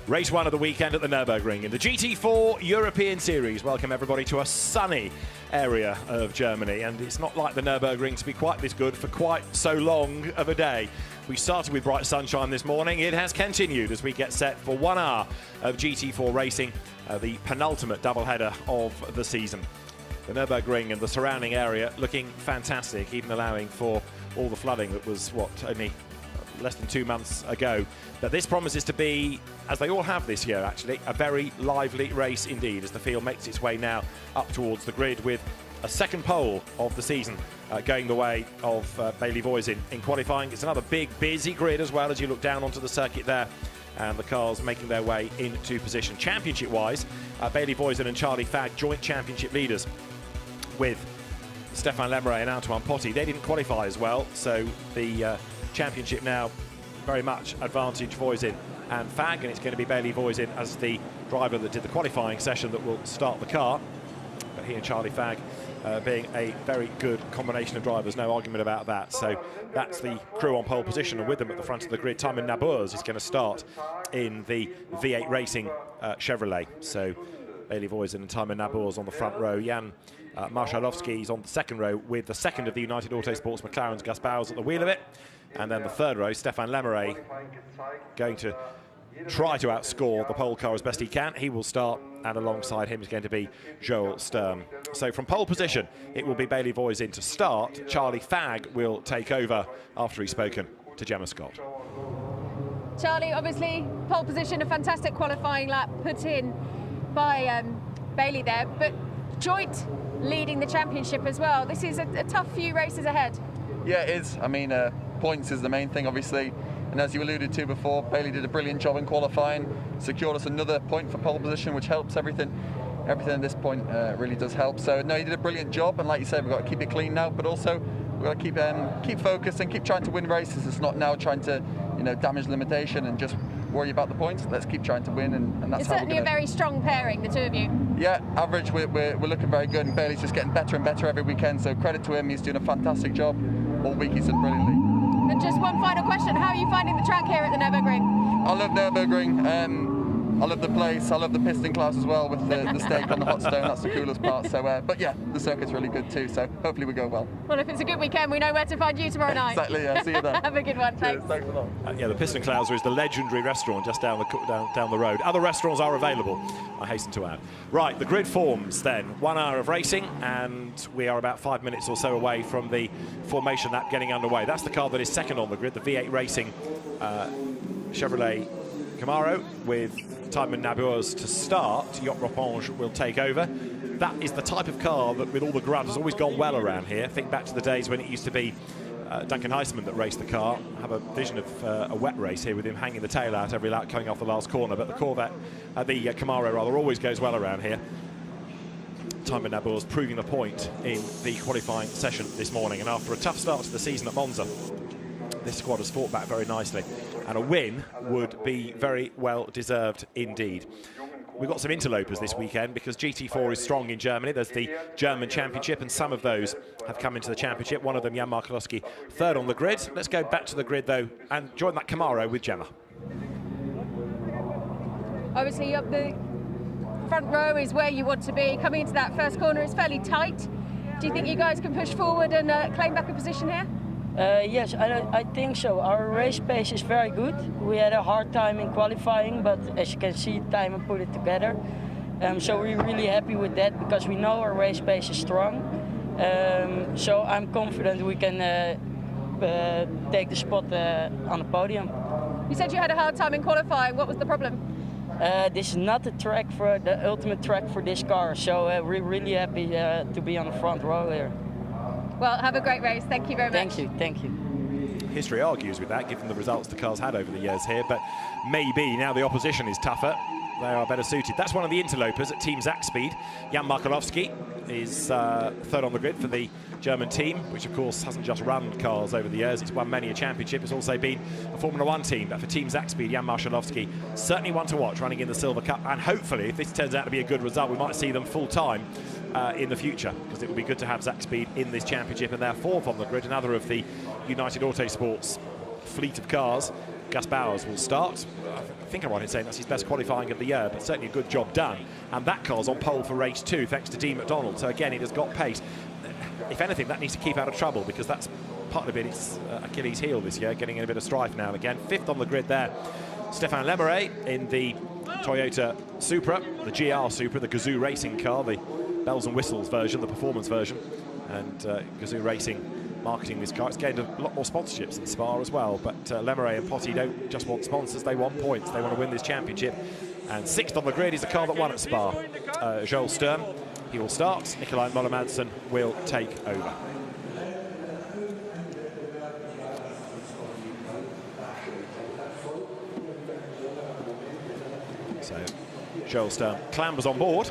Race 1 of the weekend at the Nürburgring in the GT4 European Series. Welcome everybody to a sunny area of Germany, and it's not like the Nürburgring to be quite this good for quite so long of a day. We started with bright sunshine this morning. It has continued as we get set for 1 hour of GT4 racing, the penultimate doubleheader of the season. The Nürburgring and the surrounding area looking fantastic, even allowing for all the flooding that was, only less than 2 months ago. But this promises to be, as they all have this year actually, a very lively race indeed, as the field makes its way now up towards the grid, with a second pole of the season going the way of Bailey Voisin in qualifying. It's another big, busy grid as well as you look down onto the circuit there, and the cars making their way into position. Championship-wise, Bailey Voisin and Charlie Fagg, joint championship leaders with Stefan Lemeray and Antoine Potti. They didn't qualify as well, so the championship now very much advantage Voisin and Fagg, and it's going to be Bailey Voisin as the driver that did the qualifying session that will start the car. But he and Charlie Fagg being a very good combination of drivers, no argument about that. So that's the crew on pole position, and with them at the front of the grid, Thymen Nurburgring is going to start in the V8 Racing Chevrolet. So Bailey Voisin and Thymen Nurburgring on the front row. Jan Marszalowski is on the second row with the second of the United Autosports McLarens, Gus Bowles, at the wheel of it. And then the third row, Stefan Lemeray, going to try to outscore the pole car as best he can. He will start, and alongside him is going to be Joel Sturm. So from pole position, it will be Bailey Voisin to start. Charlie Fagg will take over after he's spoken to Gemma Scott. Charlie, obviously, pole position, a fantastic qualifying lap put in by Bailey there, but joint leading the championship as well. This is a tough few races ahead. Yeah, it is. I mean, points is the main thing, obviously. And as you alluded to before, Bailey did a brilliant job in qualifying, secured us another point for pole position, which helps everything. Everything at this point really does help. So, no, he did a brilliant job. And like you said, we've got to keep it clean now, but also we've got to keep focused and keep trying to win races. It's not now trying to, damage limitation and just worry about the points. Let's keep trying to win, and that's it's how certainly a very strong pairing, the two of you. Yeah, average, we're looking very good, and Bailey's just getting better and better every weekend, so credit to him. He's doing a fantastic job. All week he's done brilliantly. And just one final question, how are you finding the track here at the Nürburgring? I love Nürburgring. I love the place. I love the piston class as well, with the steak on the hot stone. That's the coolest part. So, but yeah, the circuit's really good too, so hopefully we go well. Well, if it's a good weekend, we know where to find you tomorrow night. Exactly, yeah. See you there. Have a good one, thanks. Thanks a lot. Yeah, the Piston Clouser is the legendary restaurant just down the road. Other restaurants are available, I hasten to add. Right, the grid forms then. 1 hour of racing, and we are about 5 minutes or so away from the formation lap getting underway. That's the car that is second on the grid, the V8 Racing Chevrolet Camaro, with Thymen Nurburgring to start. Yacht Ropange will take over. That is the type of car that, with all the grubs, has always gone well around here. Think back to the days when it used to be Duncan Heisman that raced the car. I have a vision of a wet race here with him hanging the tail out every lap coming off the last corner. But the Camaro rather, always goes well around here. Thymen Nurburgring proving the point in the qualifying session this morning. And after a tough start to the season at Monza, this squad has fought back very nicely, and a win would be very well deserved indeed. We've got some interlopers this weekend because GT4 is strong in Germany. There's the German Championship, and some of those have come into the Championship. One of them, Jan Marszalowski, third on the grid. Let's go back to the grid, though, and join that Camaro with Gemma. Obviously, up the front row is where you want to be. Coming into that first corner is fairly tight. Do you think you guys can push forward and claim back a position here? Yes, I think so. Our race pace is very good. We had a hard time in qualifying, but as you can see, Thymen put it together. So we're really happy with that because we know our race pace is strong. So I'm confident we can take the spot on the podium. You said you had a hard time in qualifying. What was the problem? This is not the ultimate track for this car. So we're really happy to be on the front row here. Well, have a great race. Thank you very much. Thank you. History argues with that, given the results the cars had over the years here, but maybe now the opposition is tougher. They are better suited. That's one of the interlopers at Team Zach Speed. Jan Marszalowski is third on the grid for the German team, which of course hasn't just run cars over the years. It's won many a championship. It's also been a Formula One team. But for Team Zach Speed, Jan Marszalowski, certainly one to watch running in the Silver Cup. And hopefully, if this turns out to be a good result, we might see them full time in the future, because it would be good to have Zach Speed in this championship. And they're fourth on the grid, another of the United Autosports fleet of cars. Gus Bowers will start. I think I'm right in saying that's his best qualifying of the year, but certainly a good job done. And that car's on pole for race 2, thanks to Dean McDonald. So again, it has got pace. If anything, that needs to keep out of trouble, because that's part of its Achilles heel this year, getting in a bit of strife now and again. 5th on the grid there, Stéphane Lemeray in the Toyota Supra, the GR Supra, the Gazoo racing car, the bells and whistles version, the performance version. And Gazoo Racing marketing this car. It's gained a lot more sponsorships in Spa as well, but Lemeray and Potty don't just want sponsors, they want points. They want to win this championship. And 6th on the grid is the car that won at Spa, Joel Sturm. He will start. Nikolai Moller-Madsen will take over. So Joel Sturm clambers on board.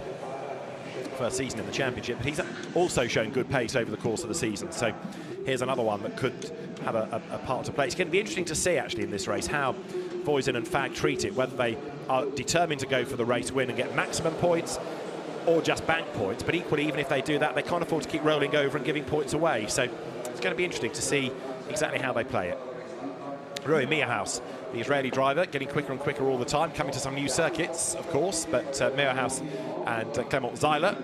First season in the championship, but he's also shown good pace over the course of the season. So here's another one that could have a part to play. It's going to be interesting to see actually in this race how Voisin and Fag treat it, whether they are determined to go for the race win and get maximum points or just bank points. But equally, even if they do that, they can't afford to keep rolling over and giving points away. So it's going to be interesting to see exactly how they play it. Rui Meerhaus, the Israeli driver, getting quicker and quicker all the time, coming to some new circuits, of course, but Meerhaus and Clement Zeiler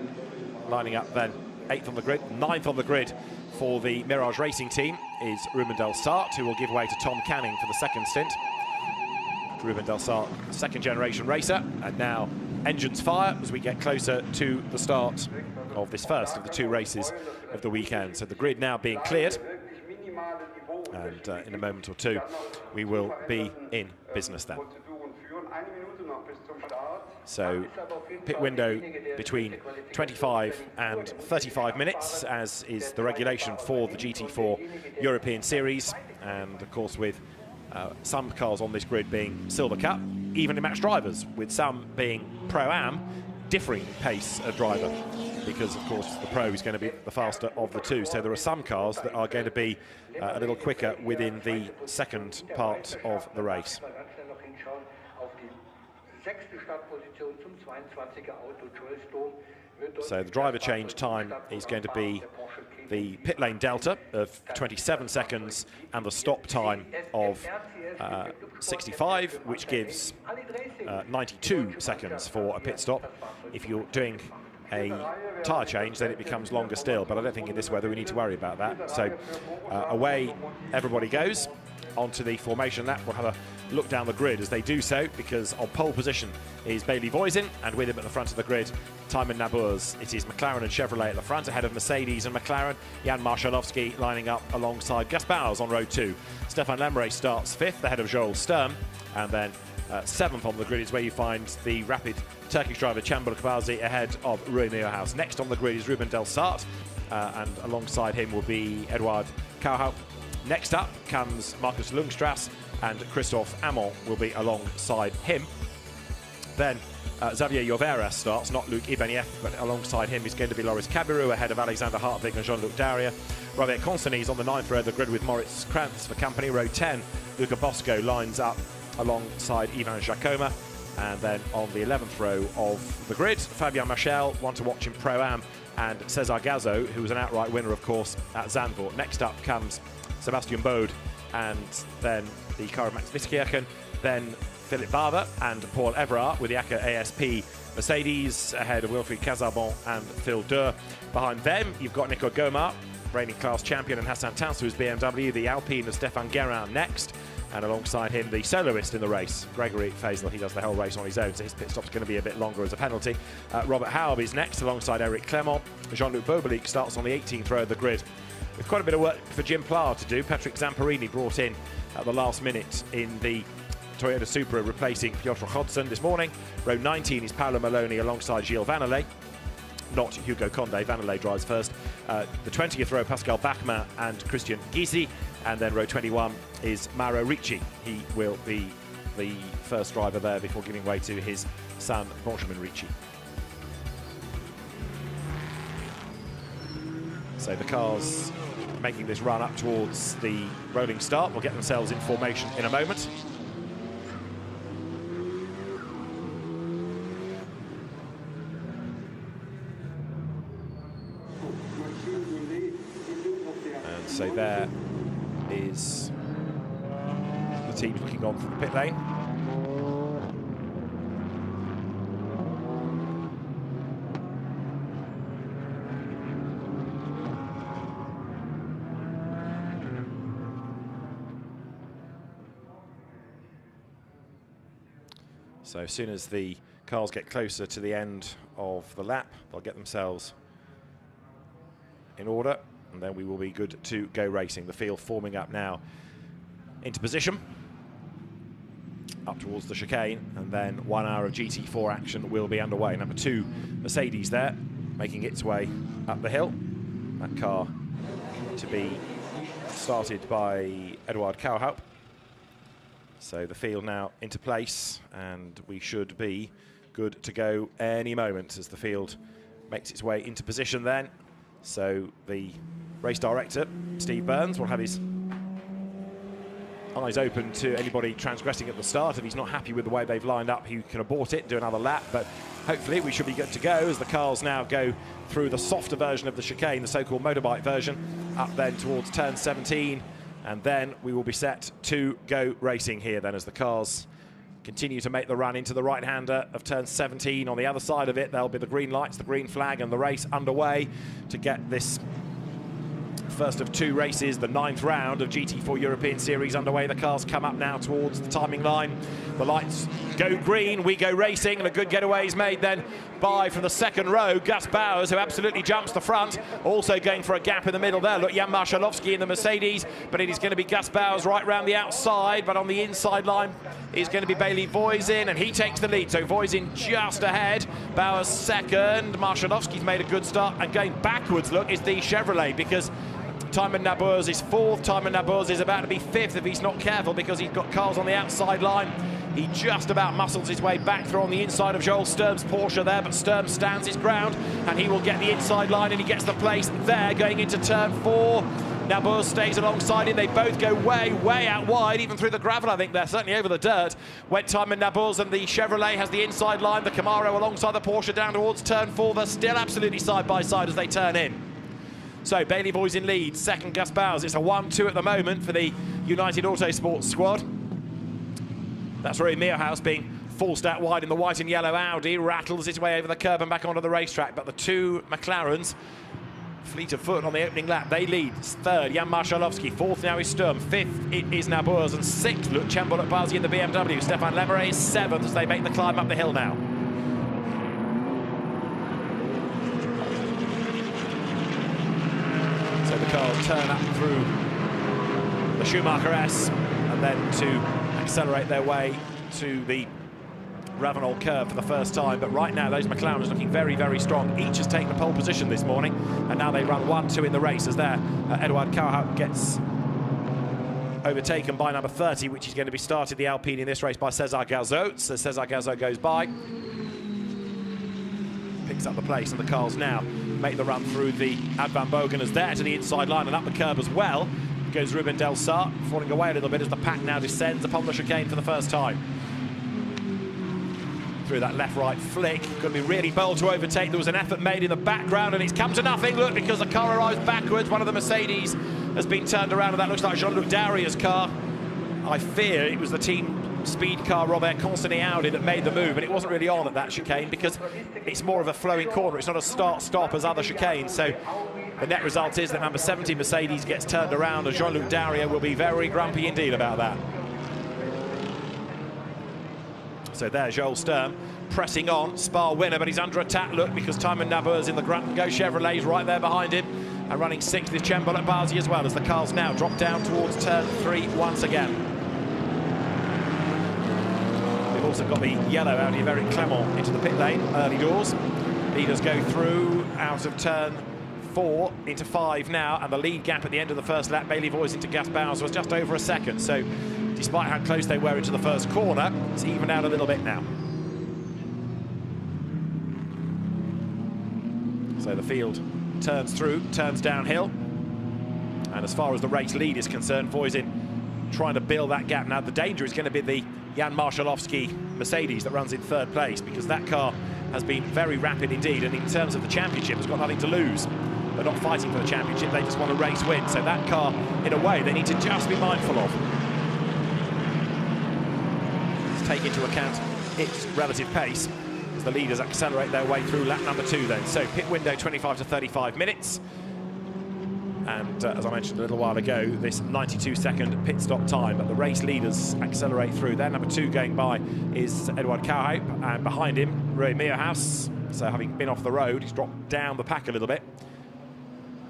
lining up then 8th on the grid. 9th on the grid for the Mirage Racing team is Ruben Del Sart, who will give way to Tom Canning for the second stint. Ruben Del Sart, second-generation racer, and now engines fire as we get closer to the start of this first of the 2 races of the weekend. So the grid now being cleared. And in a moment or 2, we will be in business then. So pit window between 25 and 35 minutes, as is the regulation for the GT4 European Series. And of course, with some cars on this grid being Silver Cup, evenly matched drivers, with some being Pro-Am, differing pace of driver, because of course the Pro is going to be the faster of the 2. So there are some cars that are going to be a little quicker within the second part of the race. So the driver change time is going to be the pit lane delta of 27 seconds and the stop time of 65, which gives 92 seconds for a pit stop. If you're doing a tyre change, then it becomes longer still, but I don't think in this weather we need to worry about that. So away everybody goes onto the formation lap. We'll have a look down the grid as they do so, because on pole position is Bailey Voisin, and with him at the front of the grid, Tymon Naburs. It is McLaren and Chevrolet at the front, ahead of Mercedes and McLaren. Jan Marshalowski lining up alongside Gus Bowers on row 2. Stéphane Lemeray starts 5th, ahead of Joel Sturm, and then 7th on the grid is where you find the rapid Turkish driver Çambur Kvazi ahead of Rui Meerhaus. Next on the grid is Ruben Del Sart, and alongside him will be Eduard Kauhaupt. Next up comes Marcus Lundstrass, and Christophe Amon will be alongside him. Then Xavier Lloveras starts, not Luc Ibanieff, but alongside him is going to be Loris Cabirou, ahead of Alexander Hartwig and Jean-Luc Daria. Robert Consigny is on the 9th row of the grid with Moritz Krantz for company. Row 10, Luca Bosco lines up alongside Ivan Jacoma. And then on the 11th row of the grid, Fabien Machel, one to watch in Pro-Am, and Cesar Gazzo, who was an outright winner, of course, at Zandvoort. Next up comes Sebastian Bode, and then the car of Max Wiskirchen, then Philip Barber and Paul Everard with the Acker ASP Mercedes, ahead of Wilfried Casabon and Phil Durr. Behind them, you've got Nico Gomar, reigning class champion, and Hassan Tansou's BMW, the Alpine of Stéphane Guérin next. And alongside him, the soloist in the race, Gregory Faisal. He does the whole race on his own, so his pit stop's going to be a bit longer as a penalty. Robert Haub is next, alongside Eric Clement. Jean-Luc Bobelic starts on the 18th row of the grid, with quite a bit of work for Jim Pla to do. Patrick Zamparini brought in at the last minute in the Toyota Supra, replacing Piotr Hodson this morning. Row 19 is Paolo Maloney alongside Gilles Vanelay, not Hugo Condé. Vanelay drives first. The 20th row, Pascal Bachmann and Christian Gysi. And then row 21 is Mauro Ricci. He will be the first driver there before giving way to his son, Benjamin Ricci. So the cars making this run up towards the rolling start will get themselves in formation in a moment. And so there is the teams looking on from the pit lane. So as soon as the cars get closer to the end of the lap, they'll get themselves in order, and then we will be good to go racing. The field forming up now into position, up towards the chicane, and then 1 hour of GT4 action will be underway. Number 2 Mercedes there, making its way up the hill. That car to be started by Eduard Kauhaup. So the field now into place, and we should be good to go any moment as the field makes its way into position then. So the race director, Steve Burns, will have his eyes open to anybody transgressing at the start. If he's not happy with the way they've lined up, he can abort it, do another lap, but hopefully we should be good to go as the cars now go through the softer version of the chicane, the so-called motorbike version, up then towards turn 17. And then we will be set to go racing here then as the cars continue to make the run into the right-hander of turn 17. On the other side of it, there'll be the green lights, the green flag, and the race underway to get this first of 2 races, the 9th round of GT4 European Series underway. The cars come up now towards the timing line. The lights go green, we go racing, and a good getaway is made then by, from the second row, Gus Bowers, who absolutely jumps the front. Also going for a gap in the middle there. Look, Jan Marszalowski in the Mercedes, but it is going to be Gus Bowers right round the outside, but on the inside line is going to be Bailey Voisin, and he takes the lead. So Voisin just ahead, Bowers second. Marszalowski's made a good start, and going backwards, look, is the Chevrolet, because Timon Nurburgring is 4th. Timon Nurburgring is about to be 5th if he's not careful, because he's got cars on the outside line. He just about muscles his way back through on the inside of Joel Sturm's Porsche there, but Sturm stands his ground, and he will get the inside line, and he gets the place there going into turn 4. Nurburgring stays alongside him. They both go way, way out wide, even through the gravel, I think they're certainly over the dirt. Went Timon Nurburgring, and the Chevrolet has the inside line. The Camaro alongside the Porsche down towards turn 4. They're still absolutely side by side as they turn in. So Bailey Voisin leads, second Gus Bowers. It's a 1-2 at the moment for the United Autosport squad. That's Rory Meerhouse being forced out wide in the white and yellow Audi, rattles its way over the curb and back onto the racetrack. But the 2 McLarens, fleet of foot on the opening lap, they lead. 3rd, Jan Marszalowski. 4th now is Sturm. 5th, it is Nurburgring. And 6th, Luc Chamboul-Akbazi in the BMW. Stefan Lemeret is 7th as they make the climb up the hill now. So the cars turn up through the Schumacher S, and then to accelerate their way to the Ravenel curve for the first time. But right now, those McLarens looking very, very strong. Each has taken the pole position this morning, and now they run 1-2 in the race as there. Eduard Kauhaup gets overtaken by number 30, which is going to be started the Alpine in this race by César Gauzot. So César Gauzot goes by, picks up the place, and the cars now make the run through the Ad Van Bogen as there to the inside line and up the curb as well. Goes Ruben Del Sar, falling away a little bit as the pack now descends upon the chicane for the first time. Through that left-right flick, going to be really bold to overtake. There was an effort made in the background, and it's come to nothing, look, because the car arrives backwards. One of the Mercedes has been turned around, and that looks like Jean-Luc Darrier's car. I fear it was the team speed car Robert Constantin Audi that made the move, and it wasn't really on at that chicane because it's more of a flowing corner. It's not a start-stop as other chicanes. So the net result is that number 70 Mercedes gets turned around, and Jean-Luc Darrier will be very grumpy indeed about that. So there's Joel Sturm pressing on, Spa winner, but he's under attack, look, because Timon Nurburgring in the grunt. Go Chevrolet's right there behind him, and running 6th is Chamboul-Akbazi as well, as the cars now drop down towards turn 3 once again. We've also got the yellow Audi very Clermont into the pit lane, early doors. Leaders go through out of turn 4 into 5 now, and the lead gap at the end of the first lap, Bailey Voisin to Gus Bowers, was just over a second. So despite how close they were into the first corner, it's evened out a little bit now. So the field turns through, turns downhill, and as far as the race lead is concerned, Voisin trying to build that gap. Now the danger is going to be the Jan Marszalowski Mercedes that runs in 3rd place, because that car has been very rapid indeed, and in terms of the championship has got nothing to lose. They're not fighting for the championship, they just want a race win. So that car, in a way, they need to just be mindful of. take into account its relative pace as the leaders accelerate their way through lap number 2 then. So pit window 25 to 35 minutes. And as I mentioned a little while ago, this 92-second pit stop time, but the race leaders accelerate through. There, number 2 going by is Edward Kouwhoop, and behind him, Rui Meerhuis. So having been off the road, he's dropped down the pack a little bit.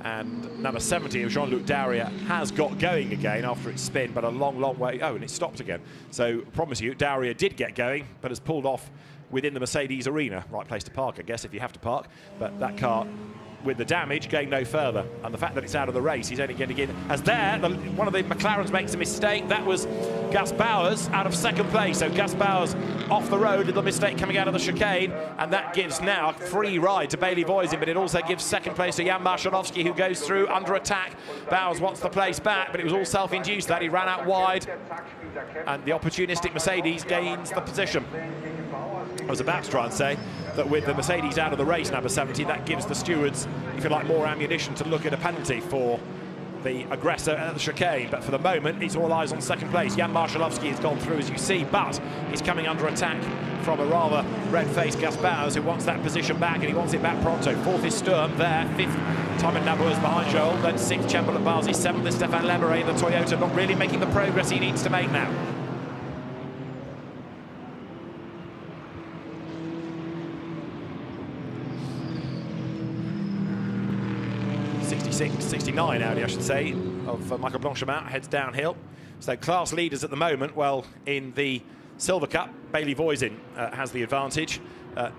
And number 70 of Jean-Luc Daria has got going again after its spin, but a long, long way. Oh, and it stopped again. So, I promise you, Daria did get going, but has pulled off within the Mercedes arena. Right place to park, I guess, if you have to park. But that car, with the damage, going no further. And the fact that it's out of the race, he's only going to get... As there, one of the McLarens makes a mistake. That was Gus Bowers out of 2nd place. So Gus Bowers off the road, little mistake coming out of the chicane. And that gives now a free ride to Bailey Voisin, but it also gives 2nd place to Jan Marszalowski, who goes through under attack. Bowers wants the place back, but it was all self-induced that. He ran out wide. And the opportunistic Mercedes gains the position. I was about to try and say that with the Mercedes out of the race, number 70, that gives the stewards, if you like, more ammunition to look at a penalty for the aggressor at the chicane. But for the moment, it's all eyes on 2nd place. Jan Marszalowski has gone through, as you see, but he's coming under attack from a rather red-faced Gus Bowers, who wants that position back, and he wants it back pronto. 4th is Sturm there, 5th Timon Nabors behind Joel, then 6th Chamberlain Barzi, 7th is Stefan Lemeray, the Toyota, not really making the progress he needs to make now. 69 Audi, I should say, of Michael Blanchemont heads downhill. So class leaders at the moment, well, in the Silver Cup, Bailey Voisin has the advantage.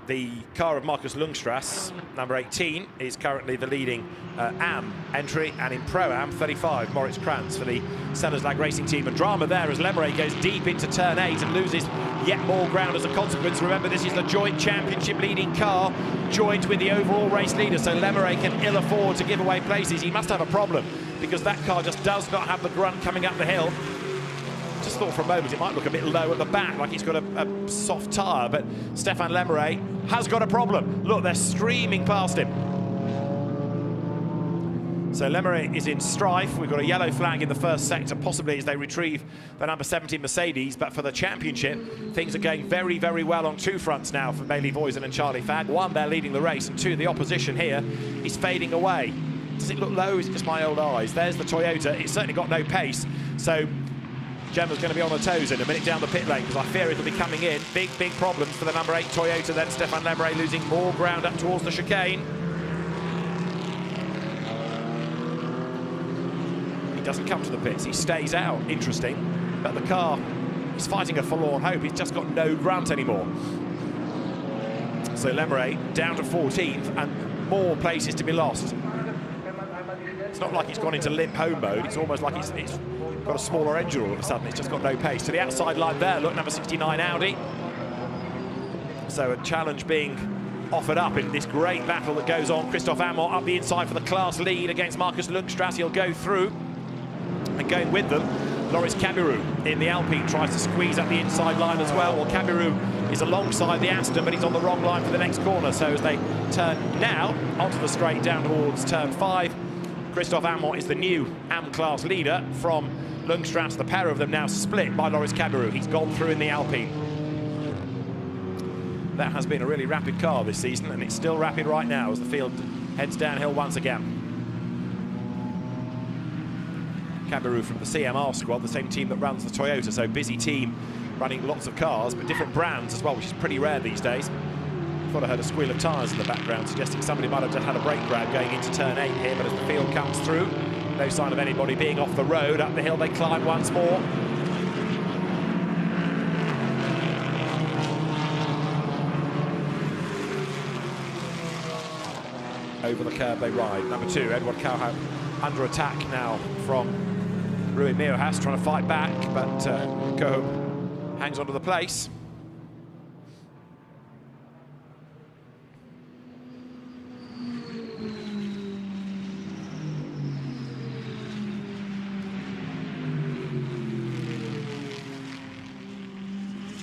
The car of Markus Lundstrass, number 18, is currently the leading AM entry, and in Pro-Am 35, Moritz Krantz for the Sellerslag Racing Team. And drama there as Lemeray goes deep into turn 8 and loses yet more ground as a consequence. Remember, this is the joint championship leading car, joint with the overall race leader, so Lemeray can ill afford to give away places. He must have a problem, because that car just does not have the grunt coming up the hill. Just thought for a moment it might look a bit low at the back, like it's got a soft tyre, but Stefan Lemeray has got a problem. Look, they're streaming past him. So Lemeray is in strife. We've got a yellow flag in the first sector, possibly as they retrieve the number 17 Mercedes, but for the championship, things are going very, very well on 2 fronts now for Bailey Voisin and Charlie Fagg. 1, they're leading the race, and 2, the opposition here is fading away. Does it look low? Is it just my old eyes? There's the Toyota. It's certainly got no pace, so Gemma's going to be on her toes in a minute down the pit lane, because I fear it'll be coming in. Big, big problems for the number 8 Toyota. Then Stefan Lemeray losing more ground up towards the chicane. He doesn't come to the pits, he stays out. Interesting, but the car is fighting a forlorn hope. He's just got no grunt anymore. So Lemeray down to 14th, and more places to be lost. It's not like he's gone into limp home mode. It's almost like it's got a smaller engine all of a sudden. It's just got no pace. To the outside line there, look, number 69 Audi. So a challenge being offered up in this great battle that goes on. Christophe Amont up the inside for the class lead against Markus Lundstrass. He'll go through, and going with them, Loris Cabirou in the Alpine tries to squeeze up the inside line as well. Well, Cabirou is alongside the Aston, but he's on the wrong line for the next corner. So as they turn now onto the straight down towards turn 5, Christophe Amont is the new AM class leader from Lundstrass. The pair of them now split by Loris Cabirou. He's gone through in the Alpine. That has been a really rapid car this season, and it's still rapid right now as the field heads downhill once again. Cabirou from the CMR squad, the same team that runs the Toyota, so busy team running lots of cars, but different brands as well, which is pretty rare these days. Thought I heard a squeal of tyres in the background, suggesting somebody might have just had a brake grab going into turn 8 here, but as the field comes through, no sign of anybody being off the road. Up the hill they climb once more. Over the curb they ride. Number 2, Edward Kouwhoop, under attack now from Rui Meerhuis, trying to fight back, but Kouwhoop hangs onto the place.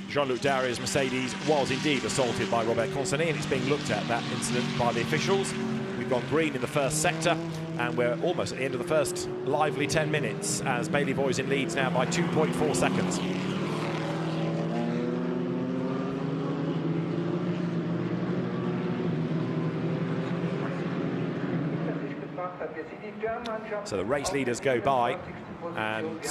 Jean-Luc Daria's Mercedes was indeed assaulted by Robert Consigny, and it's being looked at, that incident, by the officials. We've gone green in the first sector, and we're almost at the end of the first lively 10 minutes as Bailey Voisin leads now by 2.4 seconds. So the race leaders go by, and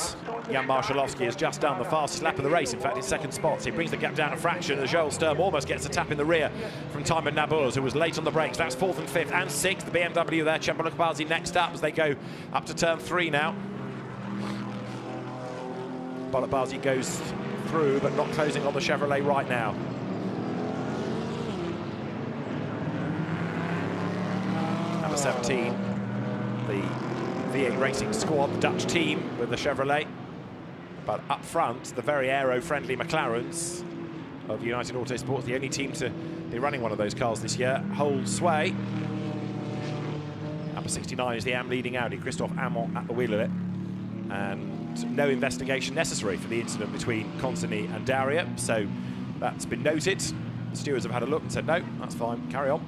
Jan Marszalowski has just done the fastest lap of the race. In fact, his second spot. So he brings the gap down a fraction, and Joel Sturm almost gets a tap in the rear from Timon Naburs, who was late on the brakes. That's 4th and 5th and 6th. The BMW there, Cembalo Bazi next up as they go up to turn 3 now. Bazi goes through, but not closing on the Chevrolet right now. Number 17, the V8 Racing Squad, the Dutch team with the Chevrolet. But up front, the very aero-friendly McLarens of United Autosports, the only team to be running one of those cars this year, hold sway. Number 69 is the AM leading Audi, Christophe Amont at the wheel of it. And no investigation necessary for the incident between Consini and Daria, so that's been noted. The stewards have had a look and said, no, that's fine, carry on.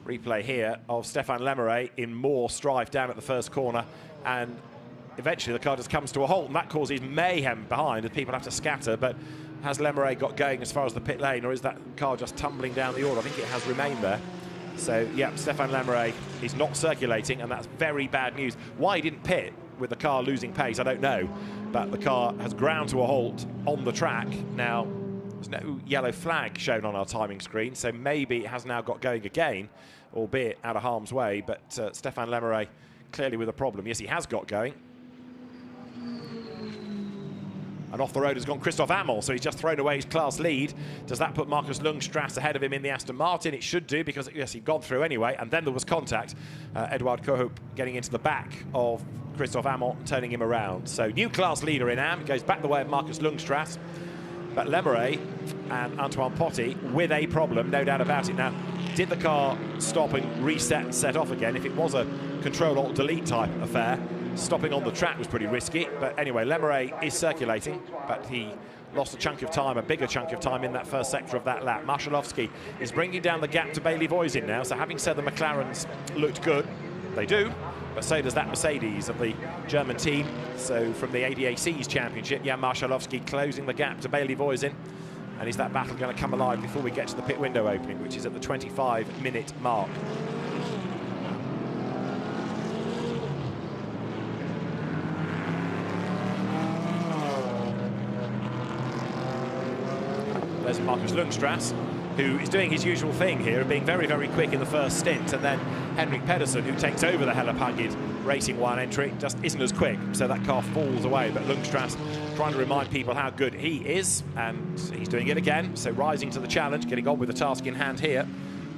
Replay here of Stéphane Lemeray in more strife down at the first corner, and eventually the car just comes to a halt, and that causes mayhem behind as people have to scatter. But has Lemeray got going as far as the pit lane, or is that car just tumbling down the order? I think it has remained there. So, yeah, Stéphane Lemeray is not circulating, and that's very bad news. Why he didn't pit with the car losing pace, I don't know, but the car has ground to a halt on the track. Now, there's no yellow flag shown on our timing screen, so maybe it has now got going again, albeit out of harm's way, but Stéphane Lemeray clearly with a problem. Yes, he has got going. And off the road has gone Christophe Amont, so he's just thrown away his class lead. Does that put Markus Lundstrass ahead of him in the Aston Martin? It should do, because, yes, he'd gone through anyway, and then there was contact. Edouard Kohoop getting into the back of Christophe Amont and turning him around. So new class leader in AM, goes back the way of Markus Lundstrass. But Lemeray and Antoine Potty with a problem, no doubt about it. Now, did the car stop and reset and set off again? If it was a Control-Alt-Delete type affair, stopping on the track was pretty risky. But anyway, Lemeray is circulating, but he lost a chunk of time, a bigger chunk of time in that first sector of that lap. Marszalowski is bringing down the gap to Bailey Voisin now. So having said the McLarens looked good, they do, but so does that Mercedes of the German team. So from the ADAC's championship, Jan Marszalowski closing the gap to Bailey Voisin. And is that battle going to come alive before we get to the pit window opening, which is at the 25-minute mark? There's Markus Lundstrass, who is doing his usual thing here and being very, very quick in the first stint. And then Henrik Pedersen, who takes over the Hella Pagid Racing 1 entry, just isn't as quick, so that car falls away. But Lundstrass trying to remind people how good he is, and he's doing it again. So rising to the challenge, getting on with the task in hand here.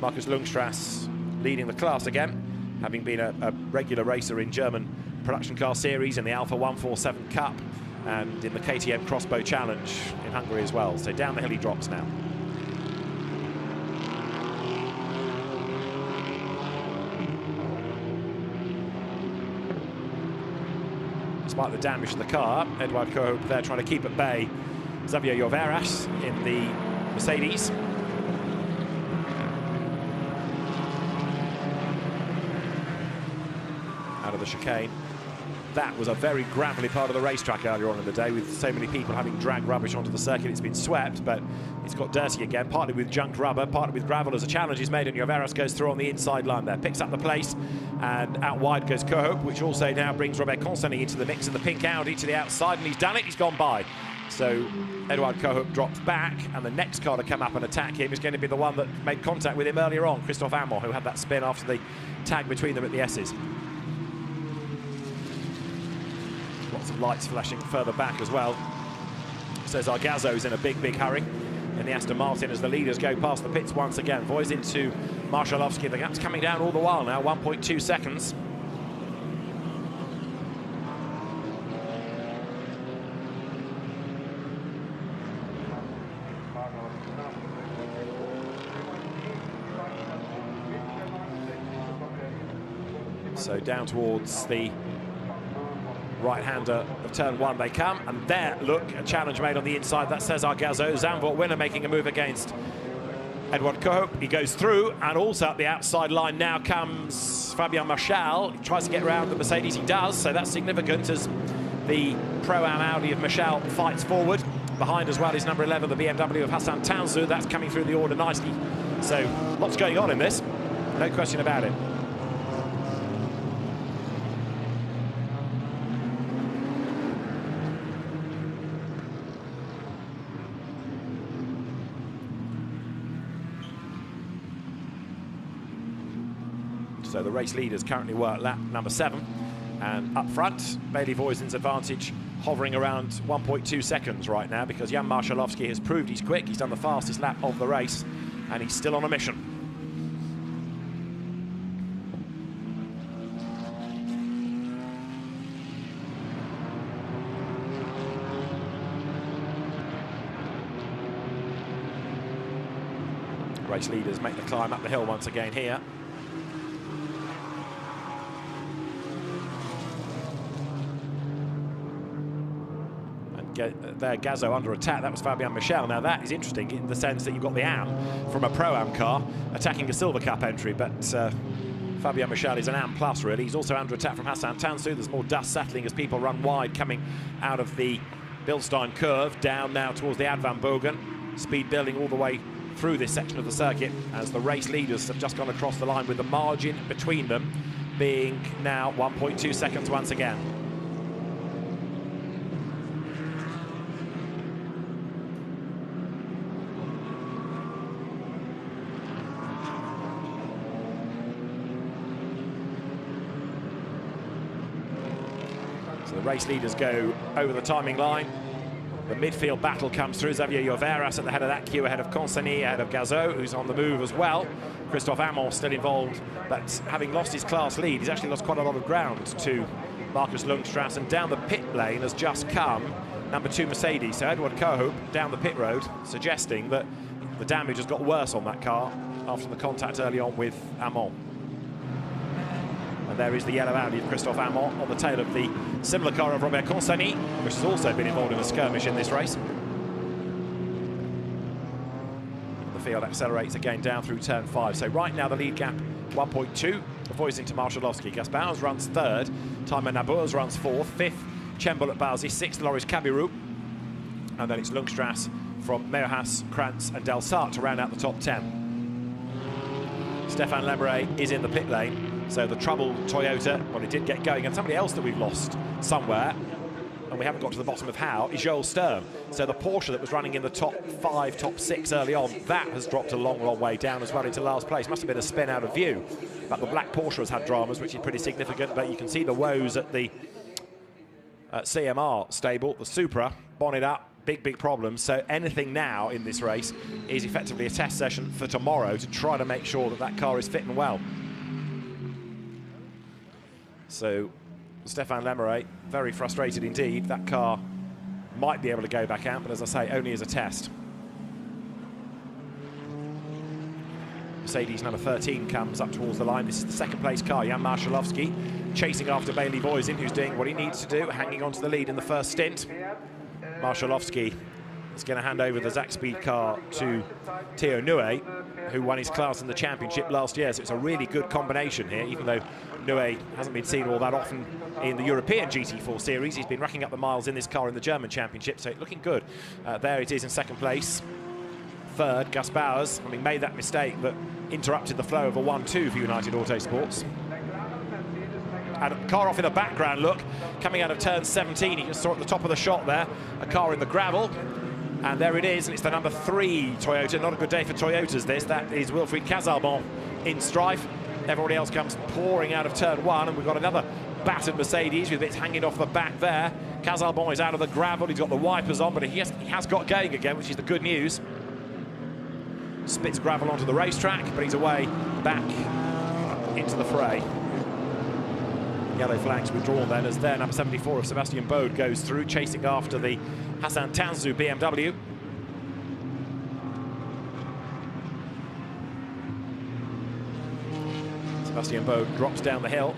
Markus Lundstrass leading the class again, having been a regular racer in German production car series, in the Alpha 147 Cup, and in the KTM Crossbow Challenge in Hungary as well. So down the hill he drops now. Despite the damage to the car, Edouard Kohoop there trying to keep at bay Xavier Lloveras in the Mercedes. Out of the chicane. That was a very gravelly part of the racetrack earlier on in the day, with so many people having dragged rubbish onto the circuit. It's been swept, but it's got dirty again, partly with junked rubber, partly with gravel as a challenge is made, and Lloveras goes through on the inside line there, picks up the place, and out wide goes Kohoop, which also now brings Robert Consani into the mix in the pink Audi to the outside, and he's done it, he's gone by. So Edouard Kohoop drops back, and the next car to come up and attack him is going to be the one that made contact with him earlier on, Christophe Amont, who had that spin after the tag between them at the S's. Lots of lights flashing further back as well. So Zargazo's in a big, big hurry in the Aston Martin as the leaders go past the pits once again. Voisin to Marszalowski. The gap's coming down all the while now, 1.2 seconds. So down towards the right-hander of turn one they come, and there, look, a challenge made on the inside. That says Zargazo. Zandvoort winner making a move against Edouard Kohoop. He goes through, and also at the outside line now comes Fabien Marchal. He tries to get around the Mercedes, he does, so that's significant as the Pro-Am Audi of Marchal fights forward. Behind as well is number 11, the BMW of Hassan Tanzu. That's coming through the order nicely. So lots going on in this, no question about it. So the race leaders currently work lap number 7. And up front, Bailey Voisin's advantage hovering around 1.2 seconds right now, because Jan Marszalowski has proved he's quick. He's done the fastest lap of the race, and he's still on a mission. Race leaders make the climb up the hill once again here. There, Gazzo under attack. That was Fabian Michel. Now that is interesting in the sense that you've got the AM from a Pro-Am car attacking a Silver Cup entry, but Fabian Michel is an AM plus really. He's also under attack from Hassan Tansu. There's more dust settling as people run wide coming out of the Bilstein curve, down now towards the Ad van Bogen. Speed building all the way through this section of the circuit as the race leaders have just gone across the line, with the margin between them being now 1.2 seconds once again. The race leaders go over the timing line. The midfield battle comes through. Xavier Lloveras at the head of that queue, ahead of Consani, ahead of Gazzo, who's on the move as well. Christophe Amon still involved, but having lost his class lead, he's actually lost quite a lot of ground to Marcus Lundstrass. And down the pit lane has just come number 2 Mercedes, so Edward Kohoop down the pit road, suggesting that the damage has got worse on that car after the contact early on with Amon. And there is the yellow Audi of Christophe Amon on the tail of the similar car of Robert Consani, which has also been involved in a skirmish in this race. The field accelerates again down through turn 5. So right now the lead gap 1.2, Voisin to Marszalowski. Gaspars runs 3rd, Timon Nabours runs 4th, 5th Chembol at Balzi, 6th Loris Kabiru, and then it's Lundstrass from Meohas, Krantz and Delsart to round out the top 10. Stefan Lemeret is in the pit lane. So the troubled Toyota, well, it did get going, and somebody else that we've lost somewhere, and we haven't got to the bottom of how, is Joel Sturm. So the Porsche that was running in the top 5, top 6 early on, that has dropped a long, long way down as well into last place. Must have been a spin out of view. But the black Porsche has had dramas, which is pretty significant, but you can see the woes at the CMR stable, the Supra, bonnet up, big problems. So anything now in this race is effectively a test session for tomorrow to try to make sure that that car is fit and well. So Stefan Lemeret, very frustrated indeed. That car might be able to go back out, but as I say, only as a test. Mercedes number 13 comes up towards the line. This is the second place car, Jan Marszalowski, chasing after Bailey Voisin, who's doing what he needs to do, hanging on to the lead in the first stint. Marszalowski is going to hand over the Zach Speed car to Theo Nue, who won his class in the championship last year. So it's a really good combination here, even though Nue hasn't been seen all that often in the European GT4 series. He's been racking up the miles in this car in the German championship, so looking good. There it is in second place. 3rd, Gus Bowers, having made that mistake that interrupted the flow of a 1-2 for United Autosports. And a car off in the background, look, coming out of turn 17. You just saw at the top of the shot there, a car in the gravel. And there it is, and it's the number 3 Toyota. Not a good day for Toyotas, this. That is Wilfried Casalbon in strife. Everybody else comes pouring out of turn 1, and we've got another battered Mercedes with bits hanging off the back there. Casalbon is out of the gravel. He's got the wipers on, but he has got going again, which is the good news. Spits gravel onto the racetrack, but he's away back into the fray. Yellow flags withdrawn then, as there number 74 of Sebastian Bode goes through, chasing after the Hassan Tansu BMW. Sebastian Bode drops down the hill.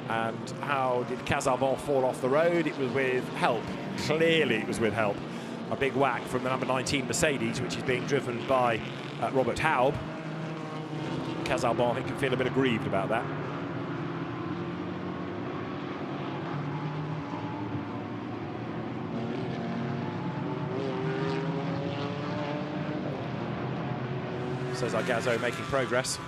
And how did Casalbon fall off the road? It was with help. Clearly it was with help. A big whack from the number 19 Mercedes, which is being driven by Robert Haub. Casalbon, I think, can feel a bit aggrieved about that. Cesar Gazzo making progress.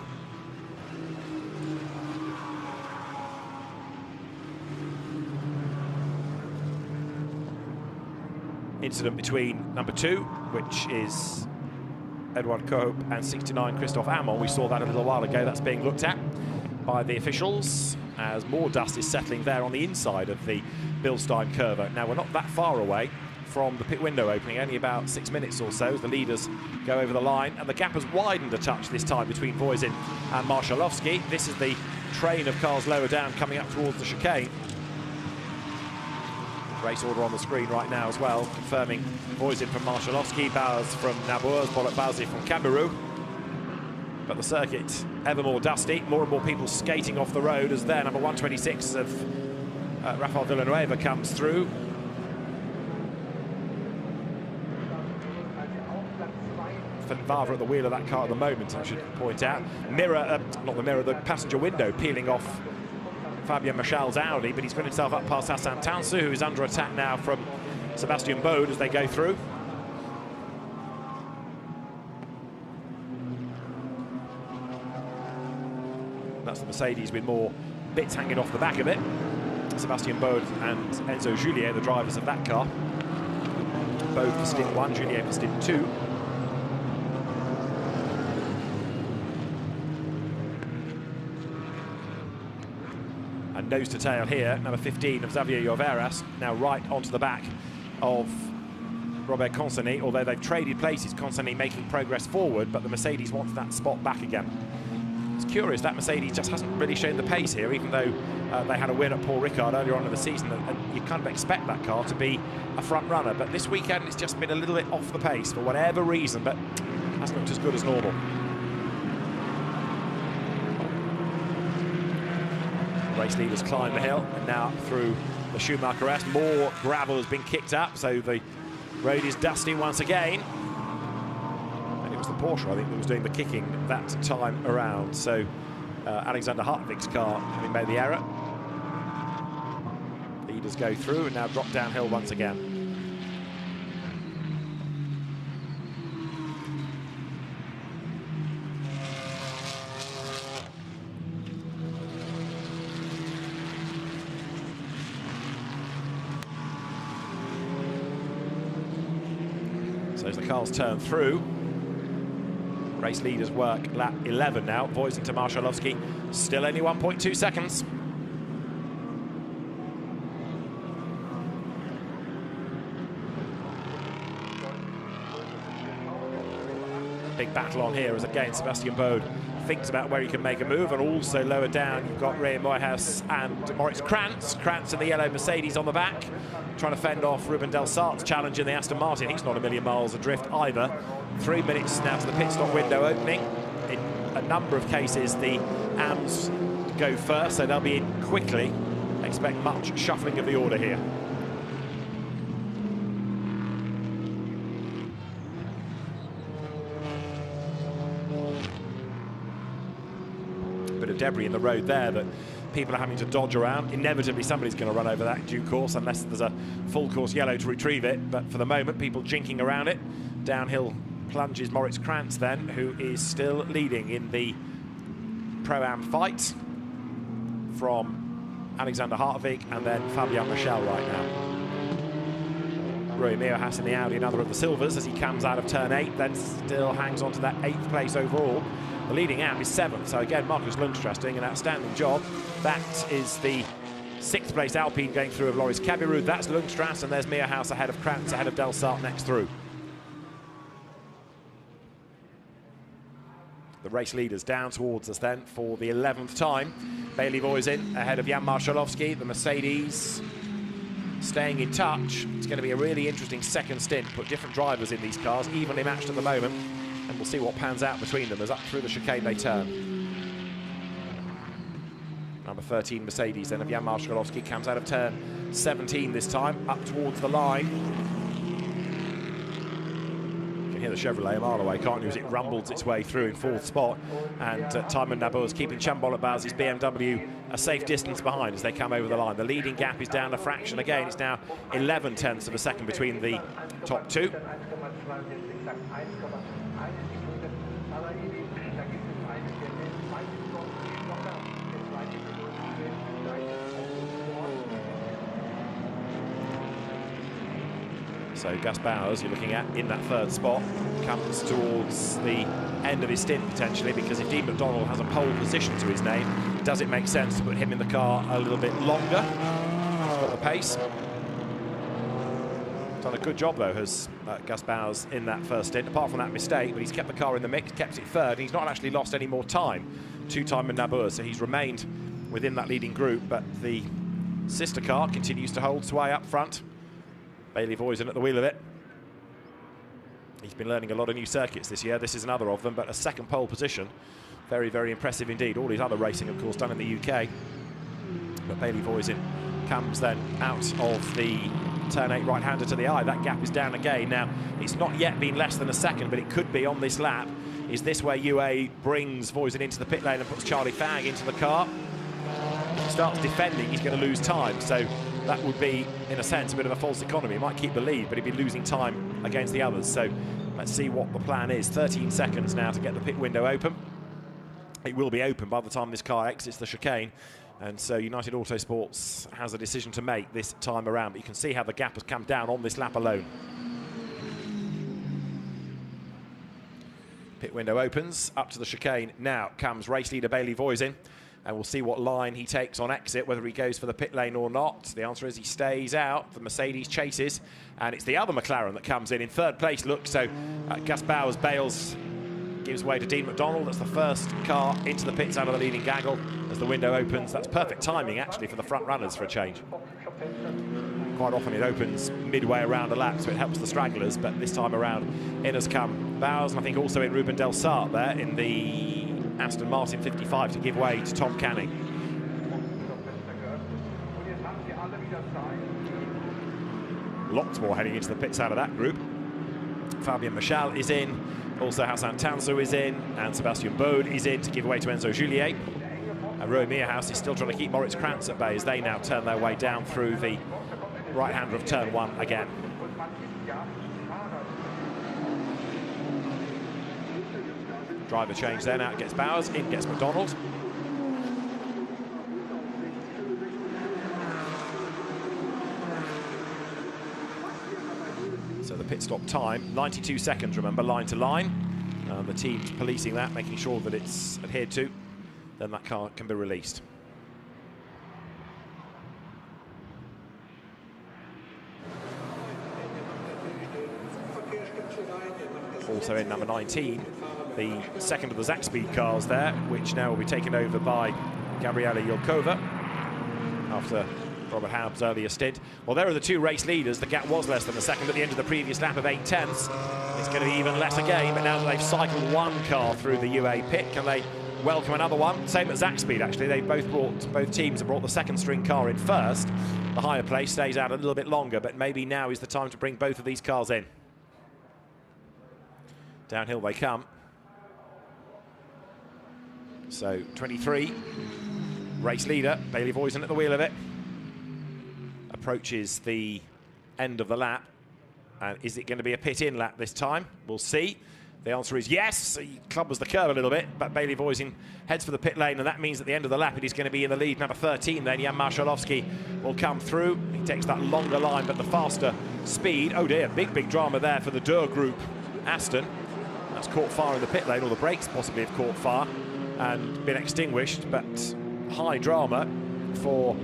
Incident between number 2, which is Edouard Koop, and 69 Christophe Amon. We saw that a little while ago. That's being looked at. by the officials as more dust is settling there on the inside of the Bilstein curve. Now, we're not that far away from the pit window opening, only about 6 minutes or so as the leaders go over the line, and the gap has widened a touch this time between Voisin and Marszalowski. This is the train of cars lower down coming up towards the chicane. Race order on the screen right now as well, confirming Voisin from Marszalowski, Bowers from Naburs, Bolot-Bazi from Cameroon. But the circuit ever more dusty, more and more people skating off the road as their number 126 of Rafael Villanueva comes through. Vavra at the wheel of that car at the moment, I should point out. The passenger window peeling off Fabien Machal's Audi, but he's got himself up past Hassan Tansu, who is under attack now from Sebastian Bode as they go through. That's the Mercedes with more bits hanging off the back of it. Sebastian Bode and Enzo Juliet, the drivers of that car. Bode for stint 1, Juliet for stint 2. And nose to tail here, number 15 of Xavier Lloveras, now right onto the back of Robert Consani, although they've traded places, Consani making progress forward, but the Mercedes wants that spot back again. It's curious, that Mercedes just hasn't really shown the pace here, even though they had a win at Paul Ricard earlier on in the season, and you kind of expect that car to be a front runner, but this weekend it's just been a little bit off the pace for whatever reason, but hasn't looked as good as normal. Race leaders climb the hill, and now through the Schumacher S. More gravel has been kicked up, so the road is dusty once again. And it was the Porsche, I think, that was doing the kicking that time around. So Alexander Hartwig's car having made the error. Leaders go through and now drop downhill once again. So as the cars turn through, race leaders work lap 11 now. Voisin to Marszalowski, still only 1.2 seconds. Big battle on here as again Sebastian Bode thinks about where he can make a move, and also lower down you've got Ray Moyhouse and Moritz Krantz. Krantz in the yellow Mercedes on the back, trying to fend off Ruben Del Sart's challenge in the Aston Martin. He's not a million miles adrift either. 3 minutes now to the pit stop window opening. In a number of cases the AMs go first, so they'll be in quickly. Expect much shuffling of the order here. Bit of debris in the road there that people are having to dodge around. Inevitably somebody's going to run over that in due course unless there's a full course yellow to retrieve it, but for the moment people jinking around it. Downhill plunges Moritz Krantz then, who is still leading in the Pro-Am fight from Alexander Hartwig and then Fabien Machel right now. Rui Miohas in the Audi, another of the silvers as he comes out of turn 8, then still hangs on to that 8th place overall. The leading amp is 7th, so again Markus Lundstrass doing an outstanding job. That is the 6th place Alpine going through of Loris Cabirud. That's Lundstrass, and there's Miohas ahead of Krantz, ahead of Del Sart next through. The race leaders down towards us then for the 11th time. Bailey Voisin ahead of Jan Marszalowski. The Mercedes staying in touch. It's going to be a really interesting second stint. Put different drivers in these cars, evenly matched at the moment. And we'll see what pans out between them as up through the chicane they turn. Number 13 Mercedes then of Jan Marszalowski comes out of turn 17 this time, up towards the line. You can hear the Chevrolet a mile away, can't you, as it rumbles its way through in 4th spot. And Timon Nabur is keeping Chambol Bazi's BMW a safe distance behind as they come over the line. The leading gap is down a fraction again. It's now 11 tenths of a second between the top two. So Gus Bowers, you're looking at in that 3rd spot, comes towards the end of his stint potentially, because if Dean McDonald has a pole position to his name, does it make sense to put him in the car a little bit longer? He's got the pace. Done a good job, though, has Gus Bowers in that first stint, apart from that mistake, but he's kept the car in the mix, kept it third, and he's not actually lost any more time to Thymen Nabur, so he's remained within that leading group, but the sister car continues to hold sway up front. Bailey Voisin at the wheel of it. He's been learning a lot of new circuits this year. This is another of them, but a second pole position. Very, very impressive indeed. All his other racing, of course, done in the UK. But Bailey Voisin comes then out of the turn 8 right-hander to the eye. That gap is down again. Now, it's not yet been less than a second, but it could be on this lap. Is this where UA brings Voisin into the pit lane and puts Charlie Fagg into the car? If he starts defending, he's going to lose time. So that would be, in a sense, a bit of a false economy. He might keep the lead, but he'd be losing time against the others. So let's see what the plan is. 13 seconds now to get the pit window open. It will be open by the time this car exits the chicane. And so United Autosports has a decision to make this time around. But you can see how the gap has come down on this lap alone. Pit window opens, up to the chicane. Now comes race leader Bailey Voisin. And we'll see what line he takes on exit, whether he goes for the pit lane or not. The answer is he stays out. The Mercedes chases. And it's the other McLaren that comes in third place. Look, so Gus Bowers bails, gives way to Dean McDonald. That's the first car into the pits out of the leading gaggle as the window opens. That's perfect timing, actually, for the front runners for a change. Quite often it opens midway around a lap, so it helps the stragglers, but this time around in has come Bowers, and I think also in Ruben Del Sart there in the Aston Martin 55 to give way to Tom Canning. Lots more heading into the pits out of that group. Fabien Michal is in. Also Hassan Tansu is in, and Sebastian Bode is in to give way to Enzo Juliet. And Roy Meerhouse is still trying to keep Moritz Krantz at bay as they now turn their way down through the right-hander of turn 1 again. Driver change there, now it gets Bowers, in gets McDonald. So the pit stop time, 92 seconds, remember, line to line. The team's policing that, making sure that it's adhered to. Then that car can be released. Also in number 19, the second of the Zakspeed cars there, which now will be taken over by Gabriela Yelkova after Robert Haub's earlier stint. Well, there are the two race leaders. The gap was less than a second at the end of the previous lap of 8/10. It's going to be even less again, but now that they've cycled one car through the UA pit, can they welcome another one? Same at Zakspeed, actually. Both teams have brought the second string car in first. The higher place stays out a little bit longer, but maybe now is the time to bring both of these cars in. Downhill they come. So 23, race leader, Bailey Voisin at the wheel of it. Approaches the end of the lap. And is it going to be a pit-in lap this time? We'll see. The answer is yes. He clubbers the curve a little bit, but Bailey Voisin heads for the pit lane, and that means at the end of the lap it is going to be in the lead. Number 13 then, Jan Marszalowski will come through. He takes that longer line, but the faster speed. Oh dear, big drama there for the Dur Group Aston. That's caught fire in the pit lane, or the brakes possibly have caught fire and been extinguished, but high drama for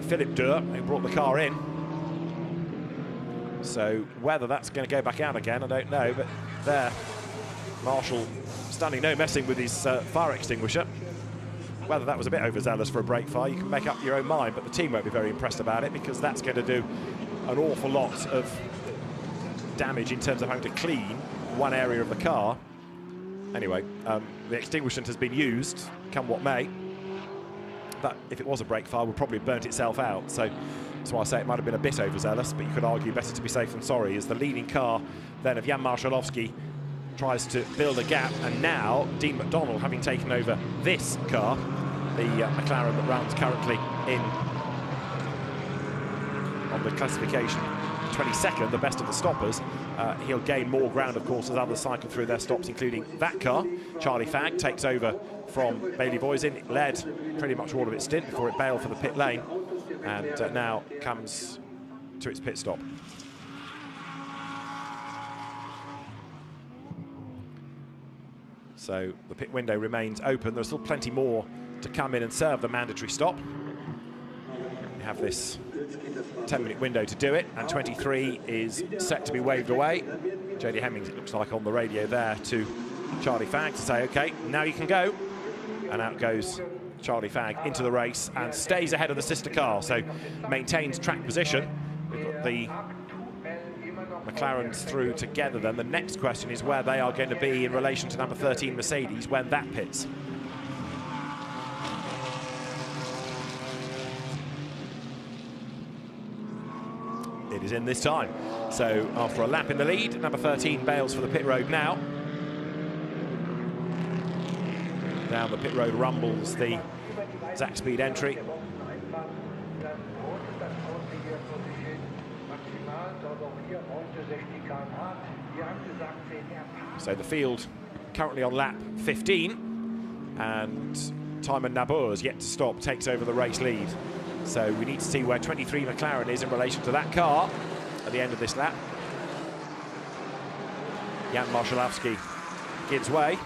Philip Dur, who brought the car in. So whether that's going to go back out again, I don't know, but there, Marshall standing no messing with his fire extinguisher. Whether that was a bit overzealous for a brake fire, you can make up your own mind, but the team won't be very impressed about it, because that's going to do an awful lot of damage in terms of having to clean one area of the car. Anyway, the extinguishant has been used, come what may. That, if it was a brake fire, would probably have burnt itself out. So that's why I say it might have been a bit overzealous, but you could argue better to be safe than sorry, as the leading car then of Jan Marszalowski tries to build a gap, and now Dean McDonald, having taken over this car, the McLaren that runs currently in on the classification 22nd, the best of the stoppers. He'll gain more ground, of course, as others cycle through their stops, including that car. Charlie Fagg takes over from Bailey Voisin. It led pretty much all of its stint before it bailed for the pit lane, and now comes to its pit stop. So the pit window remains open. There's still plenty more to come in and serve the mandatory stop. You have this 10-minute window to do it, and 23 is set to be waved away. JD Hemmings, it looks like on the radio there, to Charlie Fagg to say, OK, now you can go. And out goes Charlie Fagg into the race and stays ahead of the sister car, so maintains track position. We've got the McLarens through together then. The next question is where they are going to be in relation to number 13 Mercedes when that pits. It is in this time. So after a lap in the lead, number 13 bails for the pit road now. Down the pit road rumbles the Zach Speed entry. So the field currently on lap 15, and Thymen Nabur is yet to stop, takes over the race lead. So we need to see where 23 McLaren is in relation to that car at the end of this lap. Jan Marszalowski gives way,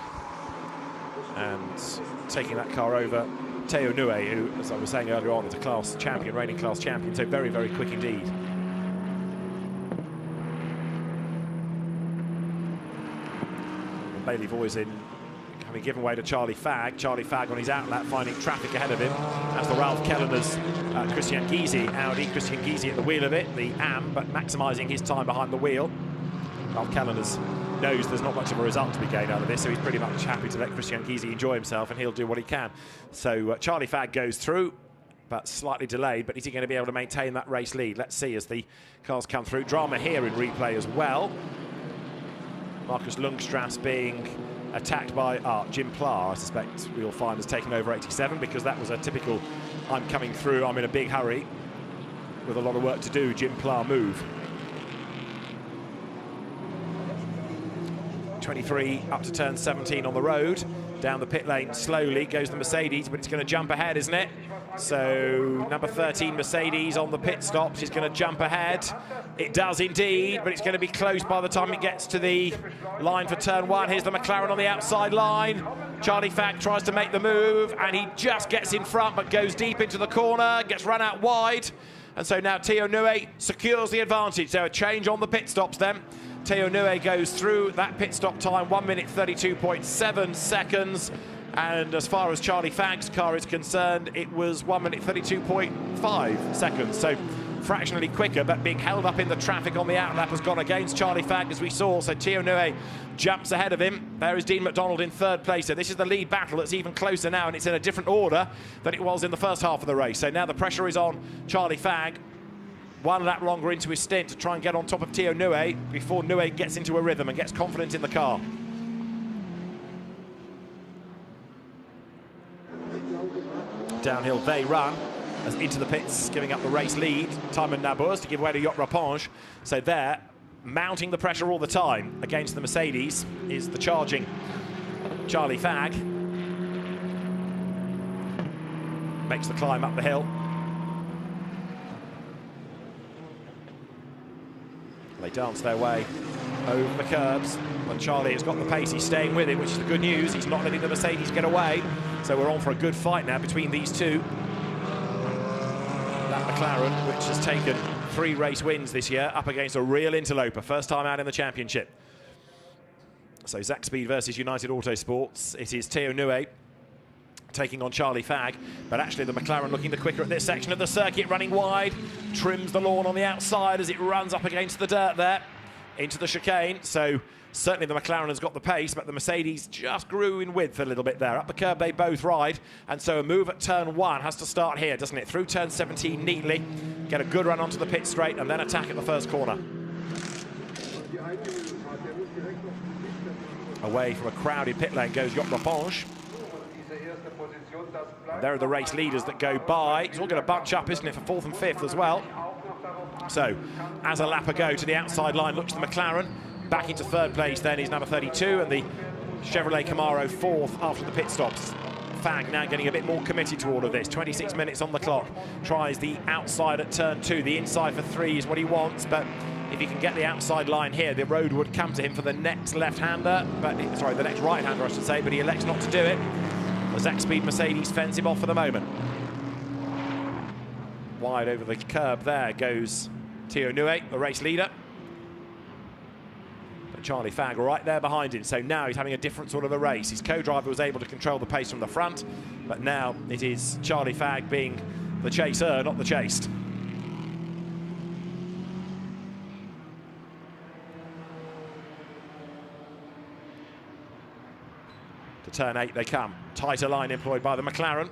and taking that car over, Theo Nue, who, as I was saying earlier on, is a class champion, reigning class champion, so very, very quick indeed. And Bailey Voisin having given way to Charlie Fagg. Charlie Fagg on his outlet, finding traffic ahead of him. That's the Ralph Kellerner's Christian Gysi Audi. Christian Gysi at the wheel of it, the AM, but maximising his time behind the wheel. Ralph Kellerner's knows there's not much of a result to be gained out of this, so he's pretty much happy to let Christian Gysi enjoy himself, and he'll do what he can. So Charlie Fagg goes through, but slightly delayed, but is he going to be able to maintain that race lead? Let's see as the cars come through. Drama here in replay as well. Marcus Lundstras being attacked by Jim Pla, I suspect we'll find has taken over 87, because that was a typical I'm coming through, I'm in a big hurry with a lot of work to do, Jim Pla move. 23 up to turn 17 on the road. Down the pit lane slowly goes the Mercedes, but it's going to jump ahead, isn't it? So number 13 Mercedes on the pit stops is going to jump ahead. It does indeed, but it's going to be close by the time it gets to the line for turn 1. Here's the McLaren on the outside line. Charlie Fagg tries to make the move, and he just gets in front, but goes deep into the corner, gets run out wide. And so now Theo Nue secures the advantage. So a change on the pit stops then. Theo Nue goes through that pit stop time, 1 minute 32.7 seconds. And as far as Charlie Fagg's car is concerned, it was 1 minute 32.5 seconds. So fractionally quicker, but being held up in the traffic on the outlap has gone against Charlie Fagg, as we saw. So Theo Nue jumps ahead of him. There is Dean McDonald in third place. So this is the lead battle that's even closer now, and it's in a different order than it was in the first half of the race. So now the pressure is on Charlie Fagg. 1 lap longer into his stint to try and get on top of Theo Nue before Nue gets into a rhythm and gets confidence in the car. Downhill they run as into the pits, giving up the race lead. Thymen Nabur to give way to Yot Rapinge. So there, mounting the pressure all the time against the Mercedes is the charging Charlie Fagg. Makes the climb up the hill. They dance their way over the curbs, but Charlie has got the pace, he's staying with it, which is the good news. He's not letting the Mercedes get away, so we're on for a good fight now between these two. That McLaren, which has taken 3 race wins this year, up against a real interloper, first time out in the championship. So Zach Speed versus United Autosports. It is Theo Nue taking on Charlie Fagg, but actually the McLaren looking the quicker at this section of the circuit, running wide, trims the lawn on the outside as it runs up against the dirt there into the chicane. So certainly the McLaren has got the pace, but the Mercedes just grew in width a little bit there. Up the curb they both ride, and so a move at turn 1 has to start here, doesn't it? Through turn 17 neatly, get a good run onto the pit straight, and then attack at the first corner. Away from a crowded pit lane goes Yot Rapinge. And there are the race leaders that go by. It's all going to bunch up, isn't it, for 4th and 5th as well. So, as a lap ago to the outside line looks the McLaren. Back into 3rd place then is number 32, and the Chevrolet Camaro 4th after the pit stops. Fagg now getting a bit more committed to all of this. 26 minutes on the clock. Tries the outside at turn 2. The inside for 3 is what he wants, but if he can get the outside line here, the road would come to him for the next left-hander, but sorry, the next right-hander, I should say, but he elects not to do it. The Zach-Speed Mercedes fends him off for the moment. Wide over the curb there goes Theo Nue, the race leader. But Charlie Fagg right there behind him, so now he's having a different sort of a race. His co-driver was able to control the pace from the front, but now it is Charlie Fagg being the chaser, not the chased. To turn 8 they come. Tighter line employed by the McLaren.